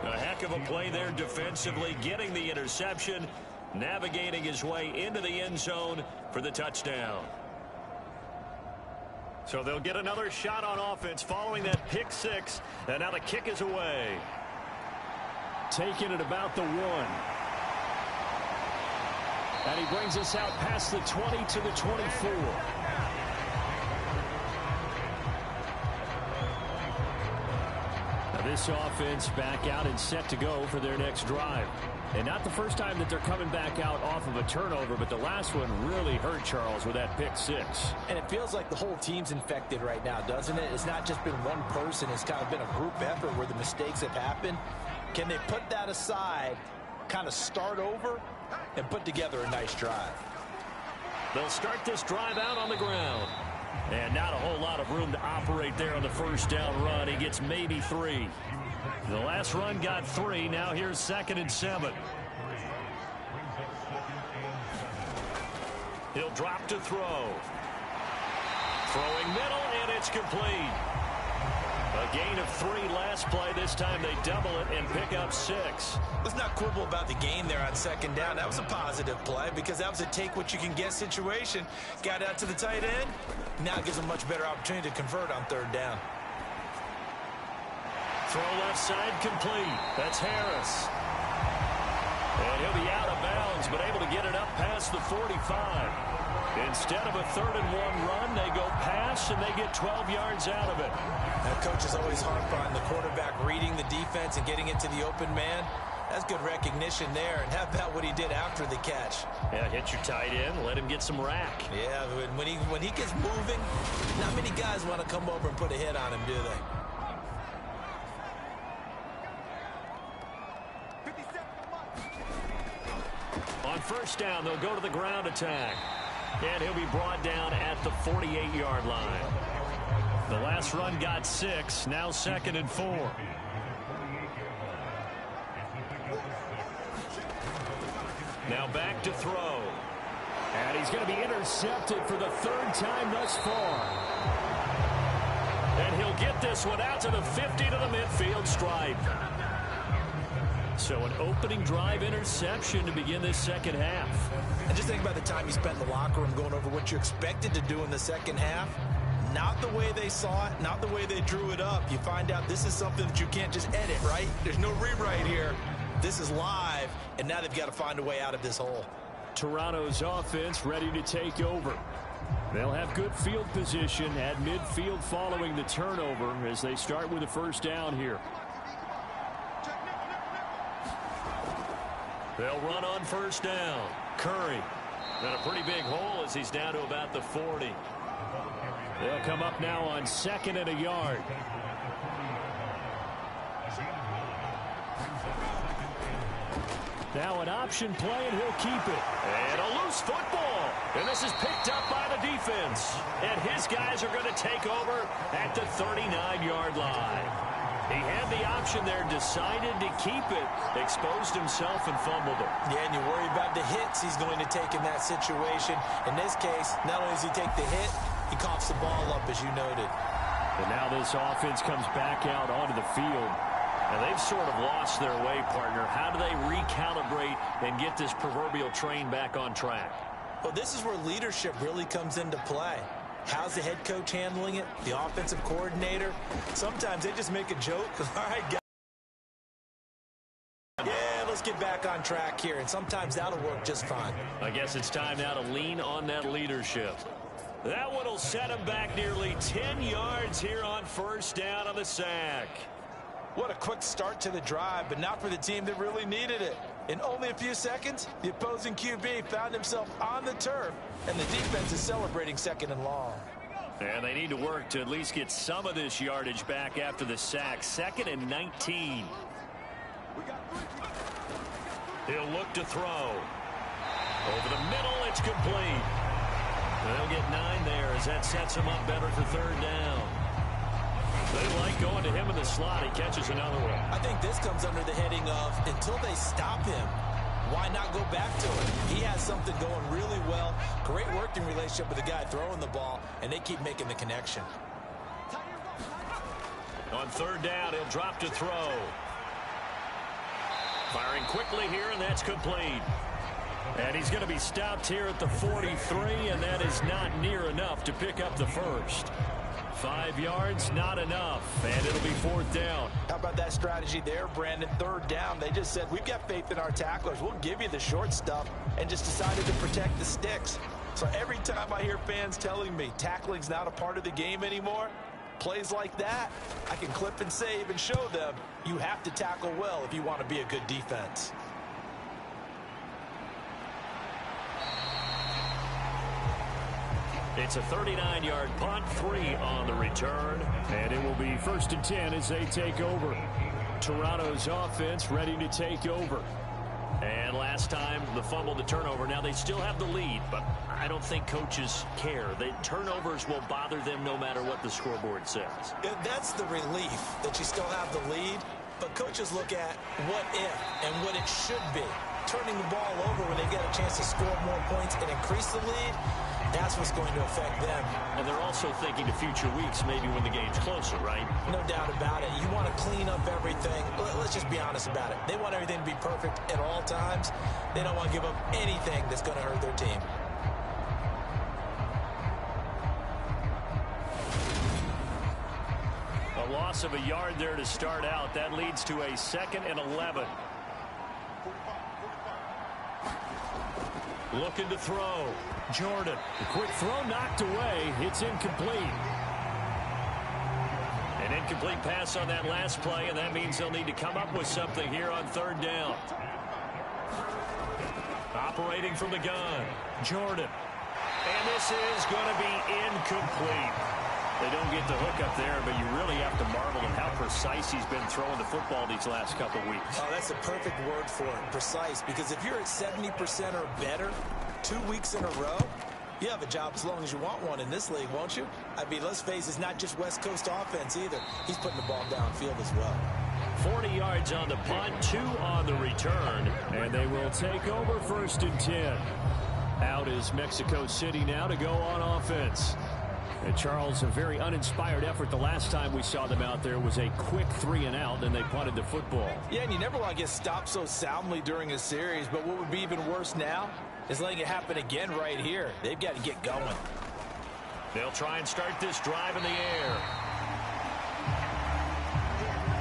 A heck of a play there defensively, getting the interception, navigating his way into the end zone for the touchdown. So they'll get another shot on offense following that pick 6. And now the kick is away. Taking it about the 1. And he brings us out past the 20 to the 24. Now This offense back out and set to go for their next drive. And not the first time that they're coming back out off of a turnover, but the last one really hurt Charles with that pick six. And it feels like the whole team's infected right now, doesn't it? It's not just been one person. It's kind of been a group effort where the mistakes have happened. Can they put that aside, kind of start over, and put together a nice drive? They'll start this drive out on the ground. And not a whole lot of room to operate there on the first down run. He gets maybe 3. The last run got 3. Now here's 2nd and 7. He'll drop to throw. Throwing middle, and it's complete. A gain of 3 last play. This time they double it and pick up 6. Let's not quibble about the gain there on 2nd down. That was a positive play because that was a take-what-you-can-get situation. Got out to the tight end. Now it gives them a much better opportunity to convert on 3rd down. Throw left side complete. That's Harris. And he'll be out of bounds, but able to get it up past the 45. Instead of a 3rd and 1 run, they go pass, and they get 12 yards out of it. Now, coaches always harp on the quarterback reading the defense and getting into the open man. That's good recognition there. And how about what he did after the catch? Yeah, hit your tight end, let him get some rack. Yeah, when he gets moving, not many guys want to come over and put a hit on him, do they? On 1st down, they'll go to the ground attack. And he'll be brought down at the 48-yard line. The last run got 6. Now 2nd and 4. Now back to throw. And he's going to be intercepted for the 3rd time thus far. And he'll get this one out to the 50 to the midfield stripe. So an opening drive interception to begin this 2nd half. And just think about the time you spent in the locker room going over what you expected to do in the 2nd half. Not the way they saw it, not the way they drew it up. You find out this is something that you can't just edit, right? There's no rewrite here. This is live, and now they've got to find a way out of this hole. Toronto's offense ready to take over. They'll have good field position at midfield following the turnover as they start with a 1st down here. They'll run on 1st down. Curry. And a pretty big hole as he's down to about the 40. They'll come up now on 2nd and a yard. Now an option play, and he'll keep it. And a loose football. And this is picked up by the defense. And his guys are going to take over at the 39-yard line. He had the option there, decided to keep it, exposed himself and fumbled it. Yeah, and you worry about the hits he's going to take in that situation. In this case, not only does he take the hit, he coughs the ball up, as you noted. And now this offense comes back out onto the field. And they've sort of lost their way, partner. How do they recalibrate and get this proverbial train back on track? Well, this is where leadership really comes into play. How's the head coach handling it? The offensive coordinator? Sometimes they just make a joke. All right, guys. Yeah, let's get back on track here. And sometimes that'll work just fine. I guess it's time now to lean on that leadership. That one will set him back nearly 10 yards here on 1st down on the sack. What a quick start to the drive, but not for the team that really needed it. In only a few seconds, the opposing QB found himself on the turf, and the defense is celebrating 2nd and long. And they need to work to at least get some of this yardage back after the sack. 2nd and 19. He'll look to throw. Over the middle, it's complete. They'll get 9 there as that sets him up better for 3rd down. They like going to him in the slot. He catches another one. I think this comes under the heading of until they stop him, why not go back to him? He has something going really well. Great working relationship with the guy throwing the ball, and they keep making the connection. On 3rd down, he'll drop to throw. Firing quickly here, and that's complete. And he's going to be stopped here at the 43, and that is not near enough to pick up the 1st. 5 yards, not enough, and it'll be 4th down. How about that strategy there, Brandon? 3rd down, they just said, we've got faith in our tacklers. We'll give you the short stuff, and just decided to protect the sticks. So every time I hear fans telling me tackling's not a part of the game anymore, Plays like that, I can clip and save and show them you have to tackle well if you want to be a good defense. It's a 39-yard punt, 3 on the return, and it will be 1st and 10 as they take over. Toronto's offense ready to take over. And last time, the fumble, the turnover. Now they still have the lead, but I don't think coaches care. The turnovers will bother them no matter what the scoreboard says. That's the relief that you still have the lead, but coaches look at what if and what it should be. Turning the ball over when they get a chance to score more points and increase the lead, that's what's going to affect them. And they're also thinking to future weeks, maybe when the game's closer, right? No doubt about it. You want to clean up everything. Let's just be honest about it. They want everything to be perfect at all times. They don't want to give up anything that's going to hurt their team. A loss of a yard there to start out. That leads to a 2nd and 11. Looking to throw. Jordan. The quick throw knocked away. It's incomplete. An incomplete pass on that last play, and that means they'll need to come up with something here on 3rd down. Operating from the gun. Jordan. And this is going to be incomplete. They don't get the hook up there, but you really have to marvel at how precise he's been throwing the football these last couple weeks. Oh, that's a perfect word for it, precise, because if you're at 70% or better 2 weeks in a row, you have a job as long as you want one in this league, won't you? I mean, let's face it, it's not just West Coast offense either. He's putting the ball downfield as well. 40 yards on the punt, 2 on the return, and they will take over 1st and 10. Out is Mexico City now to go on offense. And Charles, a very uninspired effort. The last time we saw them out there was a quick 3 and out, and they punted the football. Yeah, and you never want to get stopped so soundly during a series, but what would be even worse now is letting it happen again right here. They've got to get going. They'll try and start this drive in the air.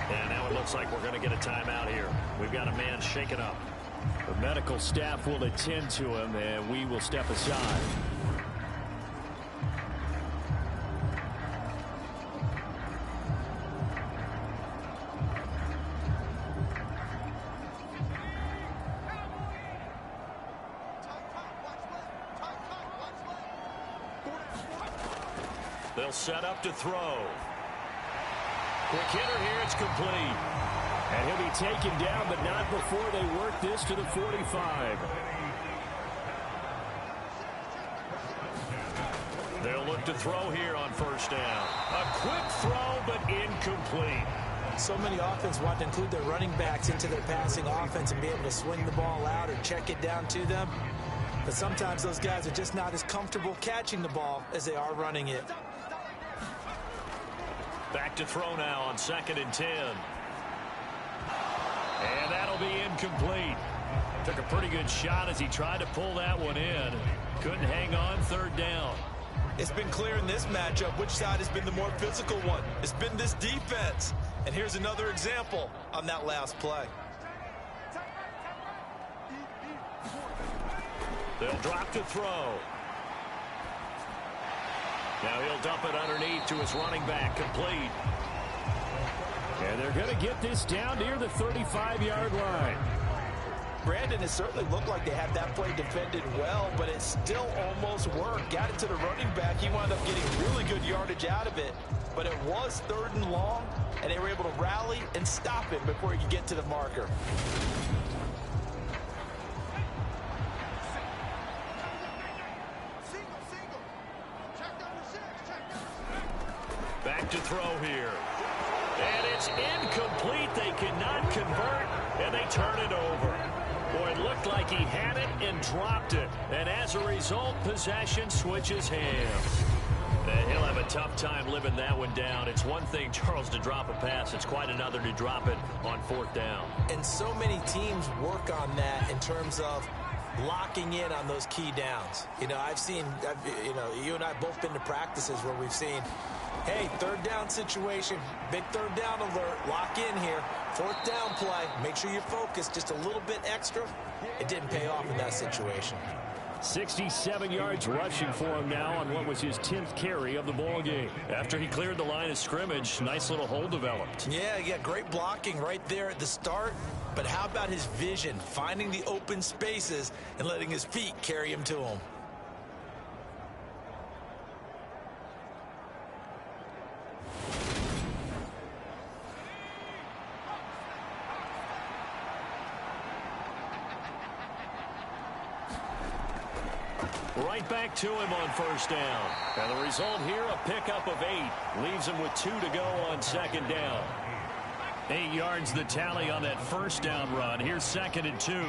And now it looks like we're going to get a timeout here. We've got a man shaken up. The medical staff will attend to him, and we will step aside. They'll set up to throw. Quick hitter here, it's complete. And he'll be taken down, but not before they work this to the 45. They'll look to throw here on 1st down. A quick throw, but incomplete. So many offenses want to include their running backs into their passing offense and be able to swing the ball out or check it down to them. But sometimes those guys are just not as comfortable catching the ball as they are running it. Back to throw now on 2nd and 10. And that'll be incomplete. Took a pretty good shot as he tried to pull that one in. Couldn't hang on 3rd down. It's been clear in this matchup which side has been the more physical one. It's been this defense. And here's another example on that last play. They'll drop to throw. Now he'll dump it underneath to his running back, complete. And they're going to get this down near the 35-yard line. Brandon, it certainly looked like they had that play defended well, but it still almost worked. Got it to the running back. He wound up getting really good yardage out of it. But it was 3rd and long, and they were able to rally and stop him before he could get to the marker. Back to throw here. And it's incomplete. They cannot convert, and they turn it over. Boy, it looked like he had it and dropped it. And as a result, possession switches hands. And he'll have a tough time living that one down. It's one thing, Charles, to drop a pass. It's quite another to drop it on 4th down. And so many teams work on that in terms of locking in on those key downs. You know, you and I have both been to practices where we've seen, hey, 3rd down situation, big 3rd down alert, lock in here. 4th down play, make sure you're focused just a little bit extra. It didn't pay off in that situation. 67 yards rushing for him now on what was his 10th carry of the ball game. After he cleared the line of scrimmage, nice little hole developed. Yeah, great blocking right there at the start. But how about his vision, finding the open spaces and letting his feet carry him to him? Right back to him on first down. And the result here, a pickup of 8. Leaves him with 2 to go on second down. 8 yards the tally on that first down run. Here's 2nd and 2. And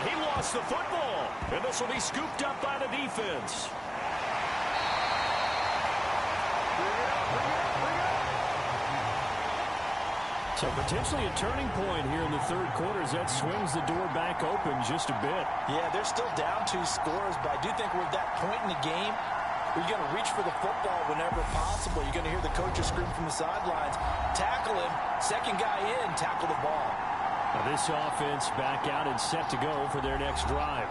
he lost the football. And this will be scooped up by the defense. So potentially a turning point here in the third quarter as that swings the door back open just a bit. Yeah, they're still down 2 scores, but I do think we're at that point in the game where you're going to reach for the football whenever possible. You're going to hear the coaches scream from the sidelines, tackle him, second guy in, tackle the ball. Now this offense back out and set to go for their next drive.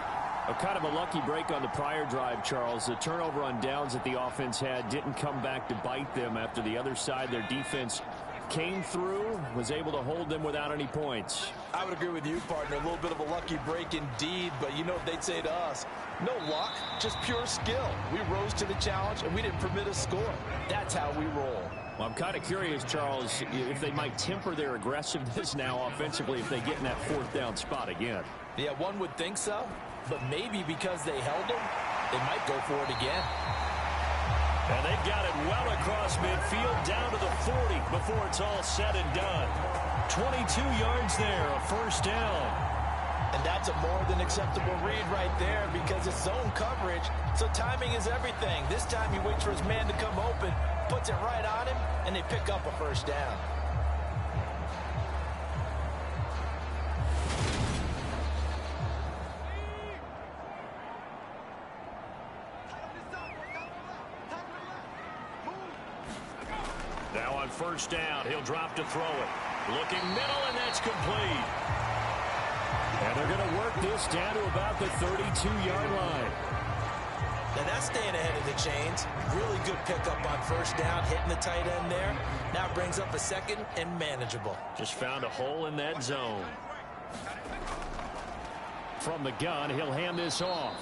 A kind of a lucky break on the prior drive, Charles. The turnover on downs that the offense had didn't come back to bite them after the other side. Their defense came through, was able to hold them without any points. I would agree with you, partner. A little bit of a lucky break indeed, but you know what they'd say to us? No luck, just pure skill. We rose to the challenge, and we didn't permit a score. That's how we roll. Well, I'm kind of curious, Charles, if they might temper their aggressiveness now offensively if they get in that 4th down spot again. Yeah, one would think so, but maybe because they held them, they might go for it again. And they've got it well across midfield down to the 40 before it's all said and done. 22 yards there, a first down. And that's a more than acceptable read right there because it's zone coverage, so timing is everything. This time he waits for his man to come open, puts it right on him, and they pick up a first down. Now on first down, he'll drop to throw it. Looking middle, and that's complete. And they're going to work this down to about the 32-yard line. Now that's staying ahead of the chains. Really good pickup on first down, hitting the tight end there. Now brings up a 2nd and manageable. Just found a hole in that zone. From the gun, he'll hand this off.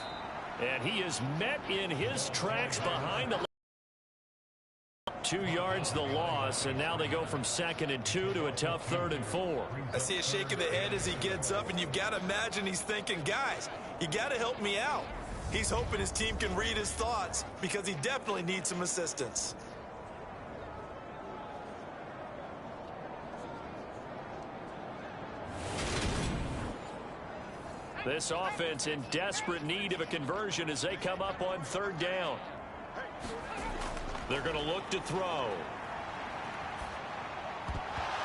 And he is met in his tracks behind the 2 yards the loss, and now they go from 2nd and 2 to a tough 3rd and 4. I see a shake of the head as he gets up, and you've got to imagine he's thinking, guys, you got to help me out. He's hoping his team can read his thoughts because he definitely needs some assistance. This offense in desperate need of a conversion as they come up on 3rd down. They're going to look to throw.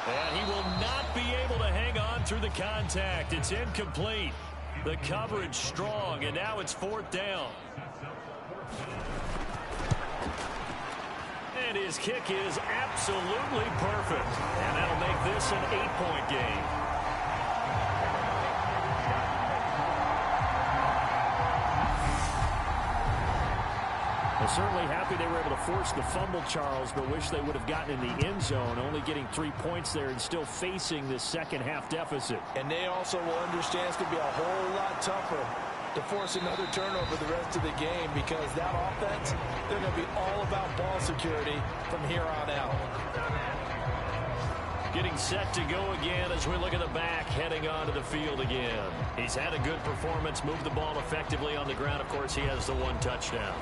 And he will not be able to hang on through the contact. It's incomplete. The coverage strong, and now it's 4th down. And his kick is absolutely perfect. And that'll make this an 8-point game. Well, certainly happy they were able to force the fumble, Charles, but wish they would have gotten in the end zone, only getting 3 points there and still facing this second-half deficit. And they also will understand it's going to be a whole lot tougher to force another turnover the rest of the game because that offense, they're going to be all about ball security from here on out. Getting set to go again as we look at the back, heading onto the field again. He's had a good performance, moved the ball effectively on the ground. Of course, he has the 1 touchdown.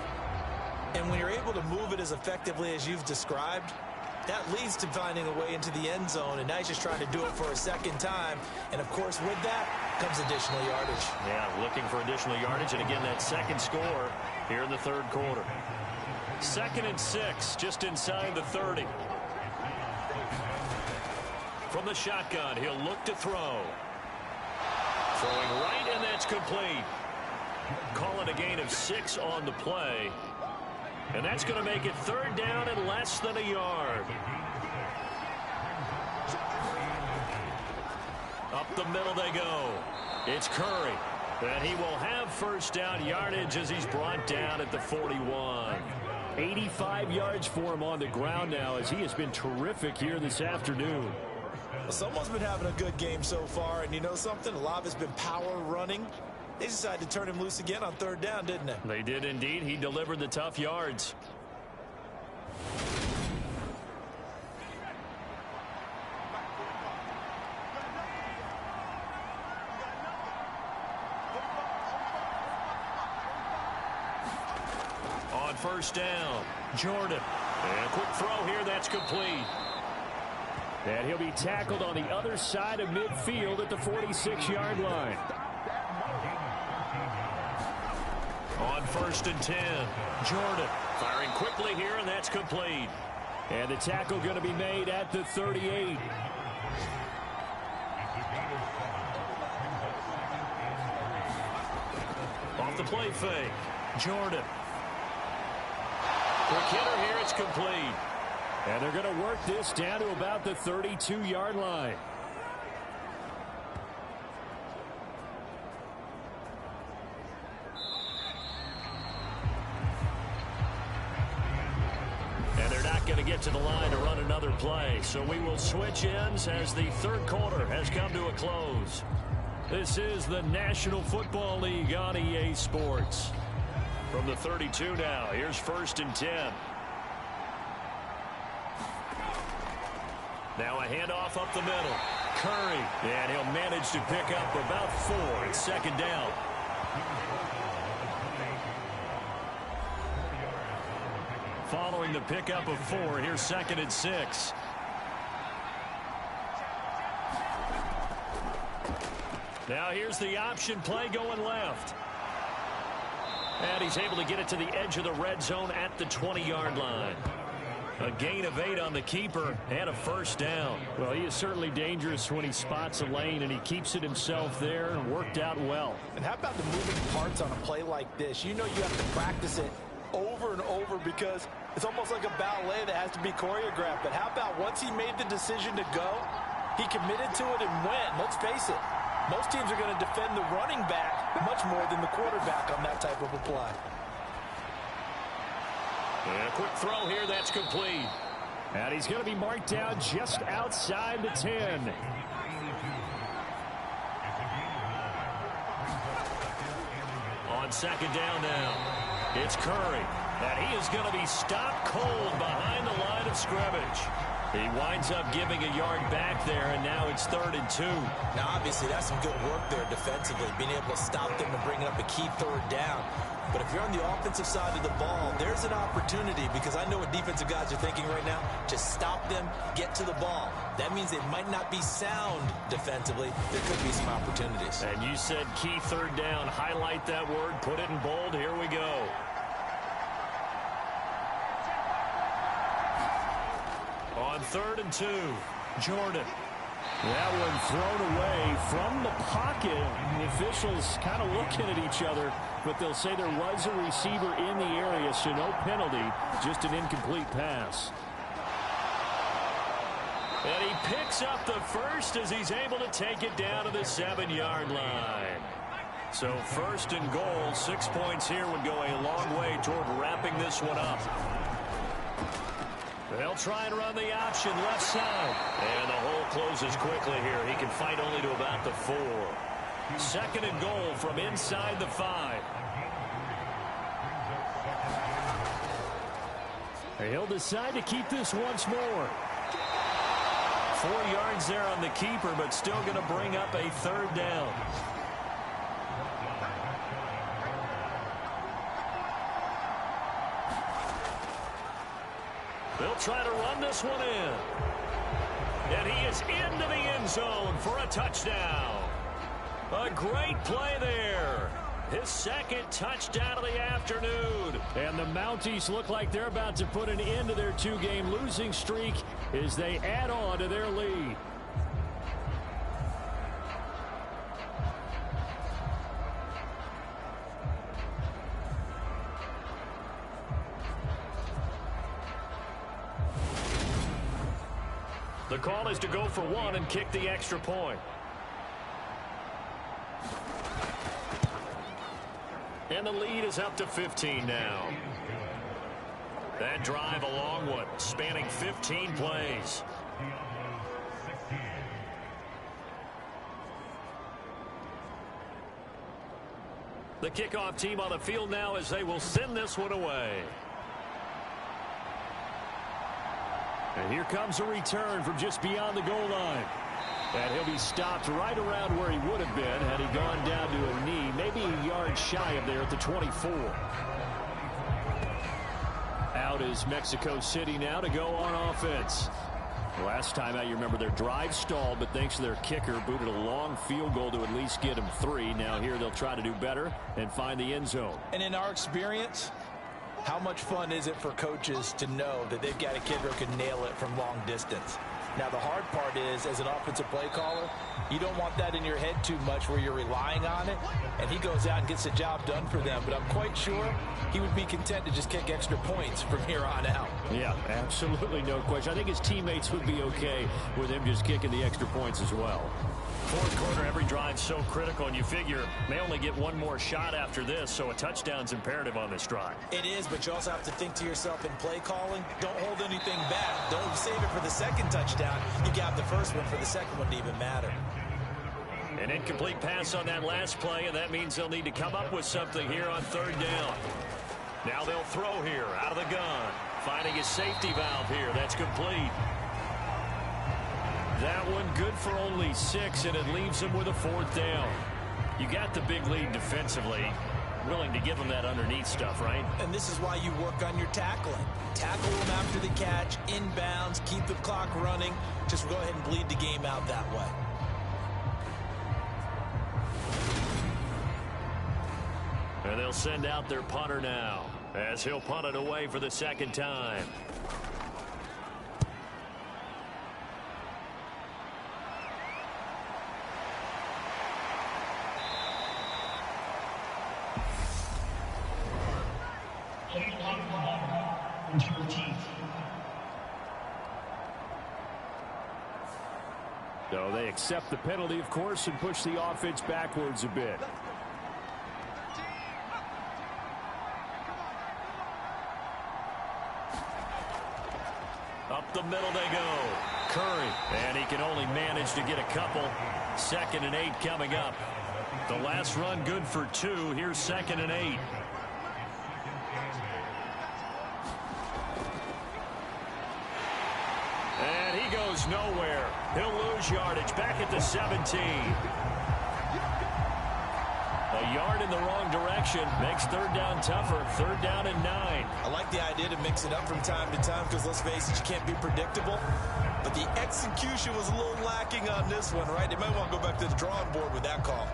And when you're able to move it as effectively as you've described, that leads to finding a way into the end zone, and now he's just trying to do it for a 2nd time. And, of course, with that comes additional yardage. Yeah, looking for additional yardage, and again, that 2nd score here in the 3rd quarter. 2nd and 6, just inside the 30. From the shotgun, he'll look to throw. Throwing right, and that's complete. Call it a gain of 6 on the play. And that's going to make it 3rd down and less than a yard. Up the middle they go. It's Curry. And he will have first down yardage as he's brought down at the 41. 85 yards for him on the ground now as he has been terrific here this afternoon. Well, someone's been having a good game so far, and you know something? A lot of it's been power running. They decided to turn him loose again on third down, didn't they? They did indeed. He delivered the tough yards. On first down, Jordan. And a quick throw here, that's complete. And he'll be tackled on the other side of midfield at the 46-yard line. On first and 10, Jordan firing quickly here, and that's complete. And the tackle going to be made at the 38. Off the play fake, Jordan. Quick hitter here, it's complete. And they're going to work this down to about the 32-yard line. And they're not going to get to the line to run another play. So we will switch ends as the third quarter has come to a close. This is the National Football League on EA Sports. From the 32 now, here's first and 10. Now a handoff up the middle. Curry, and he'll manage to pick up about 4 at second down. Following the pickup of 4, here's second and 6. Now here's the option play going left. And he's able to get it to the edge of the red zone at the 20-yard line. A gain of 8 on the keeper and a first down. Well, he is certainly dangerous when he spots a lane, and he keeps it himself there and worked out well. And how about the moving parts on a play like this? You know you have to practice it over and over because it's almost like a ballet that has to be choreographed. But how about once he made the decision to go, he committed to it and went. Let's face it, most teams are going to defend the running back much more than the quarterback on that type of a play. And a quick throw here, that's complete. And he's going to be marked down just outside the 10. On second down now, it's Curry. And he is going to be stopped cold behind the line of scrimmage. He winds up giving a yard back there, and now it's 3rd and 2. Now, obviously, that's some good work there defensively, being able to stop them and bring up a key third down. But if you're on the offensive side of the ball, there's an opportunity because I know what defensive guys are thinking right now. Just stop them, get to the ball. That means they might not be sound defensively. There could be some opportunities. And you said key third down. Highlight that word. Put it in bold. Here we go. On 3rd and 2, Jordan. That one thrown away from the pocket. The officials kind of looking at each other, but they'll say there was a receiver in the area, so no penalty, just an incomplete pass. And he picks up the first as he's able to take it down to the 7-yard line. So 1st and goal, 6 points here would go a long way toward wrapping this one up. They'll try and run the option left side. And the hole closes quickly here. He can fight only to about the 4. 2nd and goal from inside the 5. He'll decide to keep this once more. 4 yards there on the keeper, but still going to bring up a 3rd down. They'll try to run this one in. And he is into the end zone for a touchdown. A great play there. His 2nd touchdown of the afternoon. And the Mounties look like they're about to put an end to their 2-game losing streak as they add on to their lead. The call is to go for 1 and kick the extra point. And the lead is up to 15 now. That drive along, spanning 15 plays. The kickoff team on the field now as they will send this one away. And here comes a return from just beyond the goal line. And he'll be stopped right around where he would have been had he gone down to a knee, maybe a yard shy of there at the 24. Out is Mexico City now to go on offense. Last time out, you remember their drive stalled, but thanks to their kicker, booted a long field goal to at least get them 3. Now here they'll try to do better and find the end zone. And in our experience, how much fun is it for coaches to know that they've got a kid who can nail it from long distance? Now, the hard part is, as an offensive play caller, you don't want that in your head too much where you're relying on it, and he goes out and gets the job done for them. But I'm quite sure he would be content to just kick extra points from here on out. Yeah, absolutely no question. I think his teammates would be okay with him just kicking the extra points as well. Fourth quarter, every drive's so critical, and you figure they only get one more shot after this, so a touchdown's imperative on this drive. It is, but you also have to think to yourself in play calling, don't hold anything back. Don't save it for the second touchdown. You got the first one for the second one to even matter. An incomplete pass on that last play, and that means they'll need to come up with something here on third down. Now they'll throw here out of the gun. Finding a safety valve here. That's complete. That one good for only 6, and it leaves them with a fourth down. You got the big lead defensively. Willing to give them that underneath stuff, right? And this is why you work on your tackling. Tackle them after the catch, inbounds, keep the clock running. Just go ahead and bleed the game out that way. And they'll send out their punter now as he'll punt it away for the second time. So they accept the penalty, of course, and push the offense backwards a bit. Up the middle they go. Curry, and he can only manage to get a couple. 2nd and 8 coming up. The last run good for 2. Here's 2nd and 8. And he goes nowhere. He'll lose yardage back at the 17. A yard in the wrong direction makes third down tougher. 3rd down and 9. I like the idea to mix it up from time to time because, let's face it, you can't be predictable. But the execution was a little lacking on this one, right? They might want to go back to the drawing board with that call.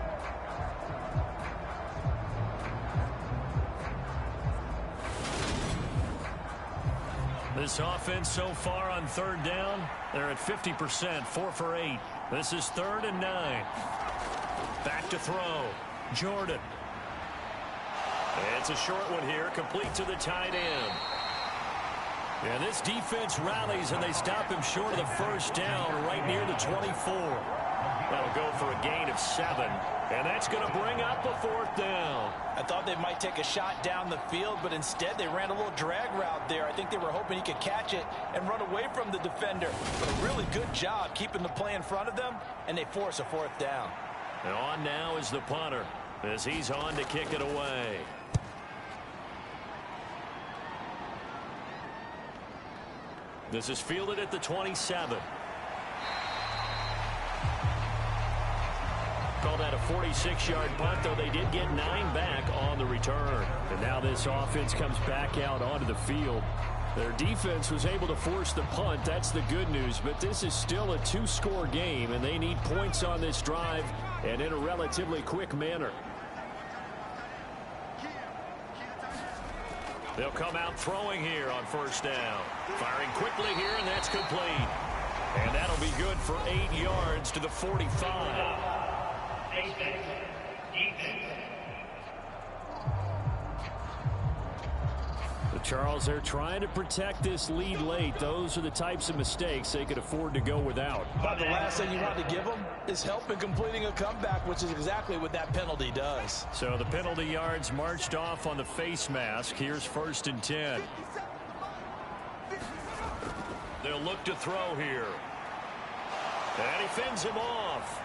This offense so far on 3rd down, they're at 50%, 4 for 8. This is 3rd and 9. Back to throw. Jordan. It's a short one here, complete to the tight end. And this defense rallies, and they stop him short of the first down right near the 24. That'll go for a gain of 7, and that's going to bring up a 4th down. I thought they might take a shot down the field, but instead they ran a little drag route there. I think they were hoping he could catch it and run away from the defender. But a really good job keeping the play in front of them, and they force a 4th down. And on now is the punter as he's on to kick it away. This is fielded at the 27. Call that a 46-yard punt, though they did get 9 back on the return. And now this offense comes back out onto the field. Their defense was able to force the punt. That's the good news. But this is still a 2-score game, and they need points on this drive and in a relatively quick manner. They'll come out throwing here on 1st down. Firing quickly here, and that's complete. And that'll be good for 8 yards to the 45. The Charles, they're trying to protect this lead late. Those are the types of mistakes they could afford to go without. But the last thing you want to give them is help in completing a comeback, which is exactly what that penalty does. So the penalty yards marched off on the face mask. Here's 1st and 10. They'll look to throw here. And he fends him off.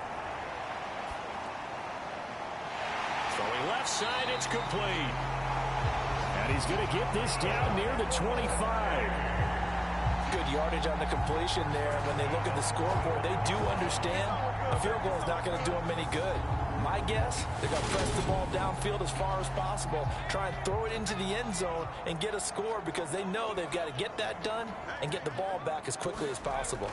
Throwing left side, it's complete. And he's going to get this down near the 25. Good yardage on the completion there. When they look at the scoreboard, they do understand a field goal is not going to do them any good. My guess, they're going to press the ball downfield as far as possible, try and throw it into the end zone and get a score because they know they've got to get that done and get the ball back as quickly as possible.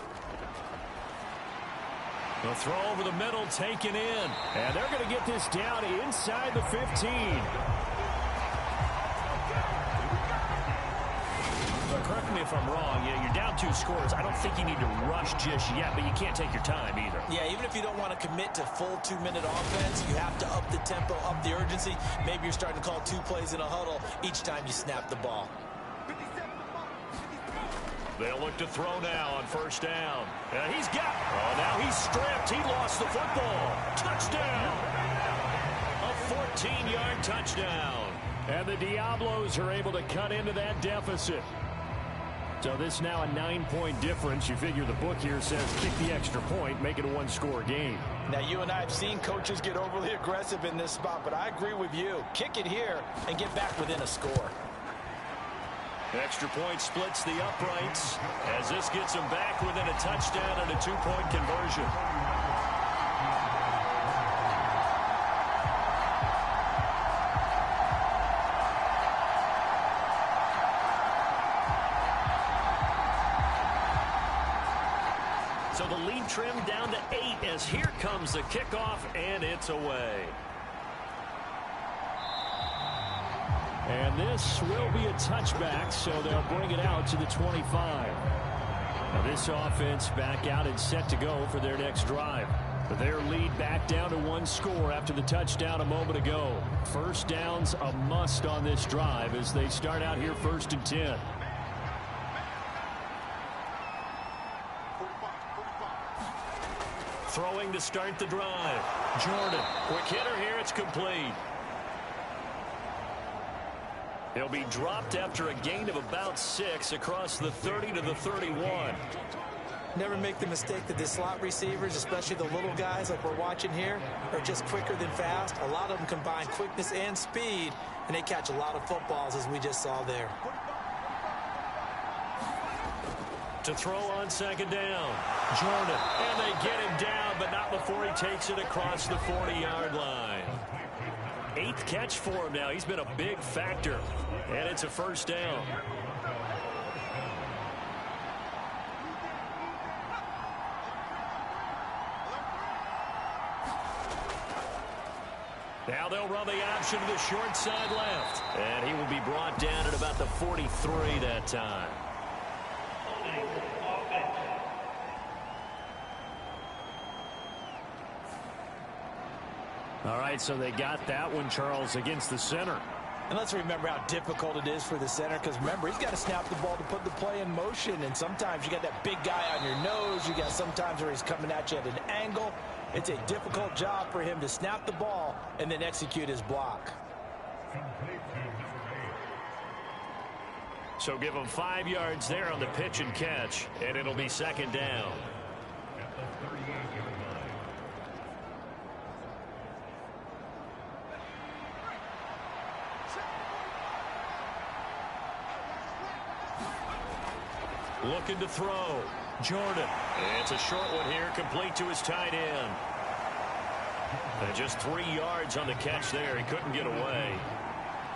They'll throw over the middle, taken in. And they're going to get this down inside the 15. Correct me if I'm wrong. Yeah, you're down 2 scores. I don't think you need to rush just yet, but you can't take your time either. Yeah, even if you don't want to commit to full 2-minute offense, you have to up the tempo, up the urgency. Maybe you're starting to call 2 plays in a huddle each time you snap the ball. They'll look to throw now on 1st down. And he's got. Oh, now he's stripped. He lost the football. Touchdown. A 14-yard touchdown. And the Diablos are able to cut into that deficit. So this now a 9-point difference. You figure the book here says kick the extra point, make it a 1-score game. Now, you and I have seen coaches get overly aggressive in this spot, but I agree with you. Kick it here and get back within a score. Extra point splits the uprights as this gets them back within a touchdown and a 2-point conversion. So the lead trimmed down to 8 as here comes the kickoff, and it's away. And this will be a touchback, so they'll bring it out to the 25. Now this offense back out and set to go for their next drive. But their lead back down to 1 score after the touchdown a moment ago. 1st down's a must on this drive as they start out here 1st and 10. Throwing to start the drive. Jordan, quick hitter here, it's complete. He'll be dropped after a gain of about 6 across the 30 to the 31. Never make the mistake that the slot receivers, especially the little guys like we're watching here, are just quicker than fast. A lot of them combine quickness and speed, and they catch a lot of footballs, as we just saw there. To throw on 2nd down. Jordan, and they get him down, but not before he takes it across the 40-yard line. 8th catch for him now. He's been a big factor, and it's a 1st down. Now they'll run the option to the short side left, and he will be brought down at about the 43 that time. All right, so they got that one, Charles, against the center. And let's remember how difficult it is for the center, because remember, he's got to snap the ball to put the play in motion, and sometimes you got that big guy on your nose. You got sometimes where he's coming at you at an angle. It's a difficult job for him to snap the ball and then execute his block. So give him 5 yards there on the pitch and catch, and it'll be 2nd down. Looking to throw. Jordan. It's a short one here, complete to his tight end. And just 3 yards on the catch there. He couldn't get away.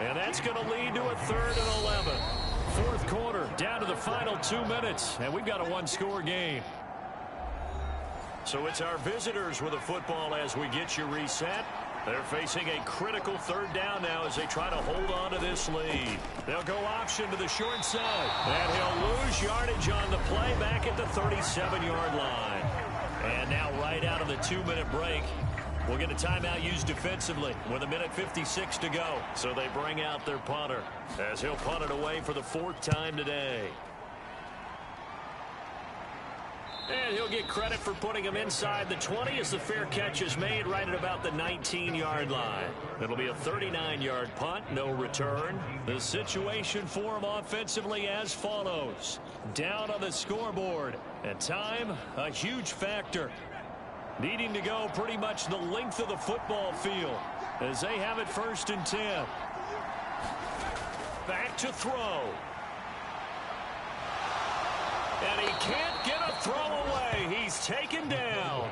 And that's going to lead to a 3rd and 11. 4th quarter, down to the final 2 minutes. And we've got a 1-score game. So it's our visitors with a football as we get you reset. They're facing a critical 3rd down now as they try to hold on to this lead. They'll go option to the short side. And he'll lose yardage on the play back at the 37-yard line. And now right out of the 2-minute break, we'll get a timeout used defensively with 1:56 to go. So they bring out their punter as he'll punt it away for the 4th time today. And he'll get credit for putting him inside the 20 as the fair catch is made right at about the 19-yard line. It'll be a 39-yard punt, no return. The situation for him offensively as follows. Down on the scoreboard. And time, a huge factor. Needing to go pretty much the length of the football field as they have it 1st and 10. Back to throw. And he can't get a throw away. He's taken down.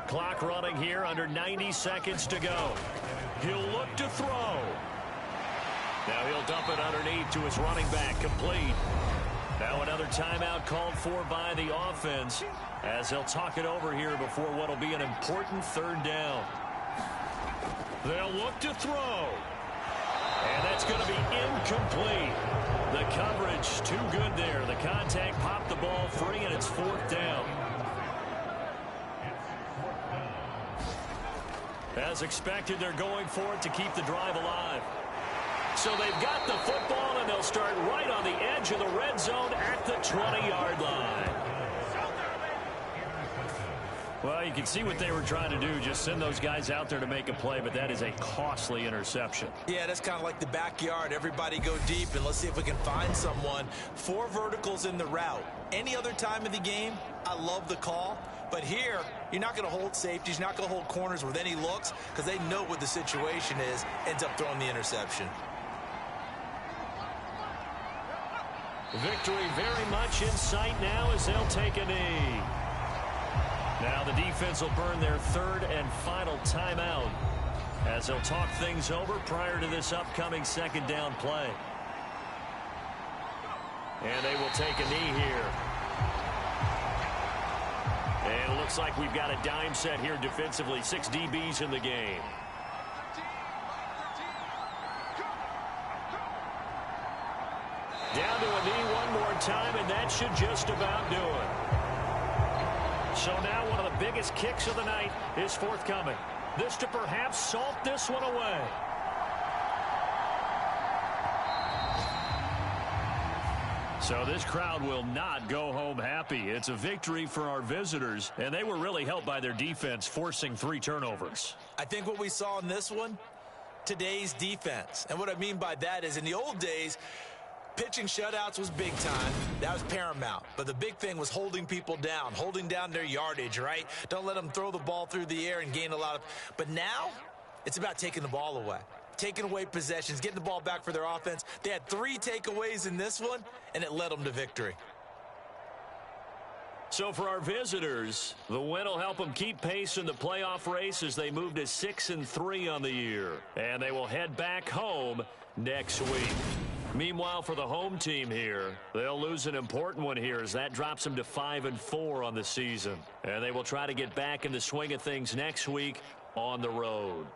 Clock running here, under 90 seconds to go. He'll look to throw. Now he'll dump it underneath to his running back, complete. Now another timeout called for by the offense as they'll talk it over here before what will be an important 3rd down. They'll look to throw. And that's going to be incomplete. The coverage too good there. The contact popped the ball free, and it's 4th down. As expected, they're going for it to keep the drive alive. So they've got the football, and they'll start right on the edge of the red zone at the 20-yard line. Well, you can see what they were trying to do, just send those guys out there to make a play, but that is a costly interception. Yeah, that's kind of like the backyard. Everybody go deep, and let's see if we can find someone. 4 verticals in the route. Any other time of the game, I love the call. But here, you're not going to hold safeties, you're not going to hold corners with any looks because they know what the situation is, ends up throwing the interception. Victory very much in sight now as they'll take a knee. Now the defense will burn their 3rd and final timeout as they'll talk things over prior to this upcoming 2nd down play. And they will take a knee here. And it looks like we've got a dime set here defensively. 6 DBs in the game. Down to a knee one more time, and that should just about do it. So now one of the biggest kicks of the night is forthcoming. This to perhaps salt this one away. So this crowd will not go home happy. It's a victory for our visitors, and they were really helped by their defense forcing 3 turnovers. I think what we saw in this one, today's defense. And what I mean by that is in the old days, pitching shutouts was big time. That was paramount. But the big thing was holding people down, holding down their yardage, right? Don't let them throw the ball through the air and gain a lot of... But now, it's about taking the ball away. Taking away possessions, getting the ball back for their offense. They had 3 takeaways in this one, and it led them to victory. So for our visitors, the win will help them keep pace in the playoff race as they move to 6-3 on the year. And they will head back home next week. Meanwhile, for the home team here, they'll lose an important one here as that drops them to 5-4 on the season. And they will try to get back in the swing of things next week on the road.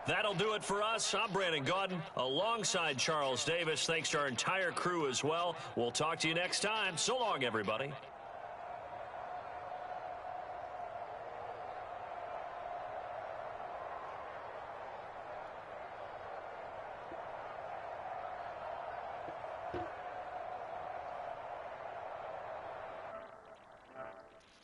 That'll do it for us. I'm Brandon Gaudin alongside Charles Davis. Thanks to our entire crew as well. We'll talk to you next time. So long, everybody.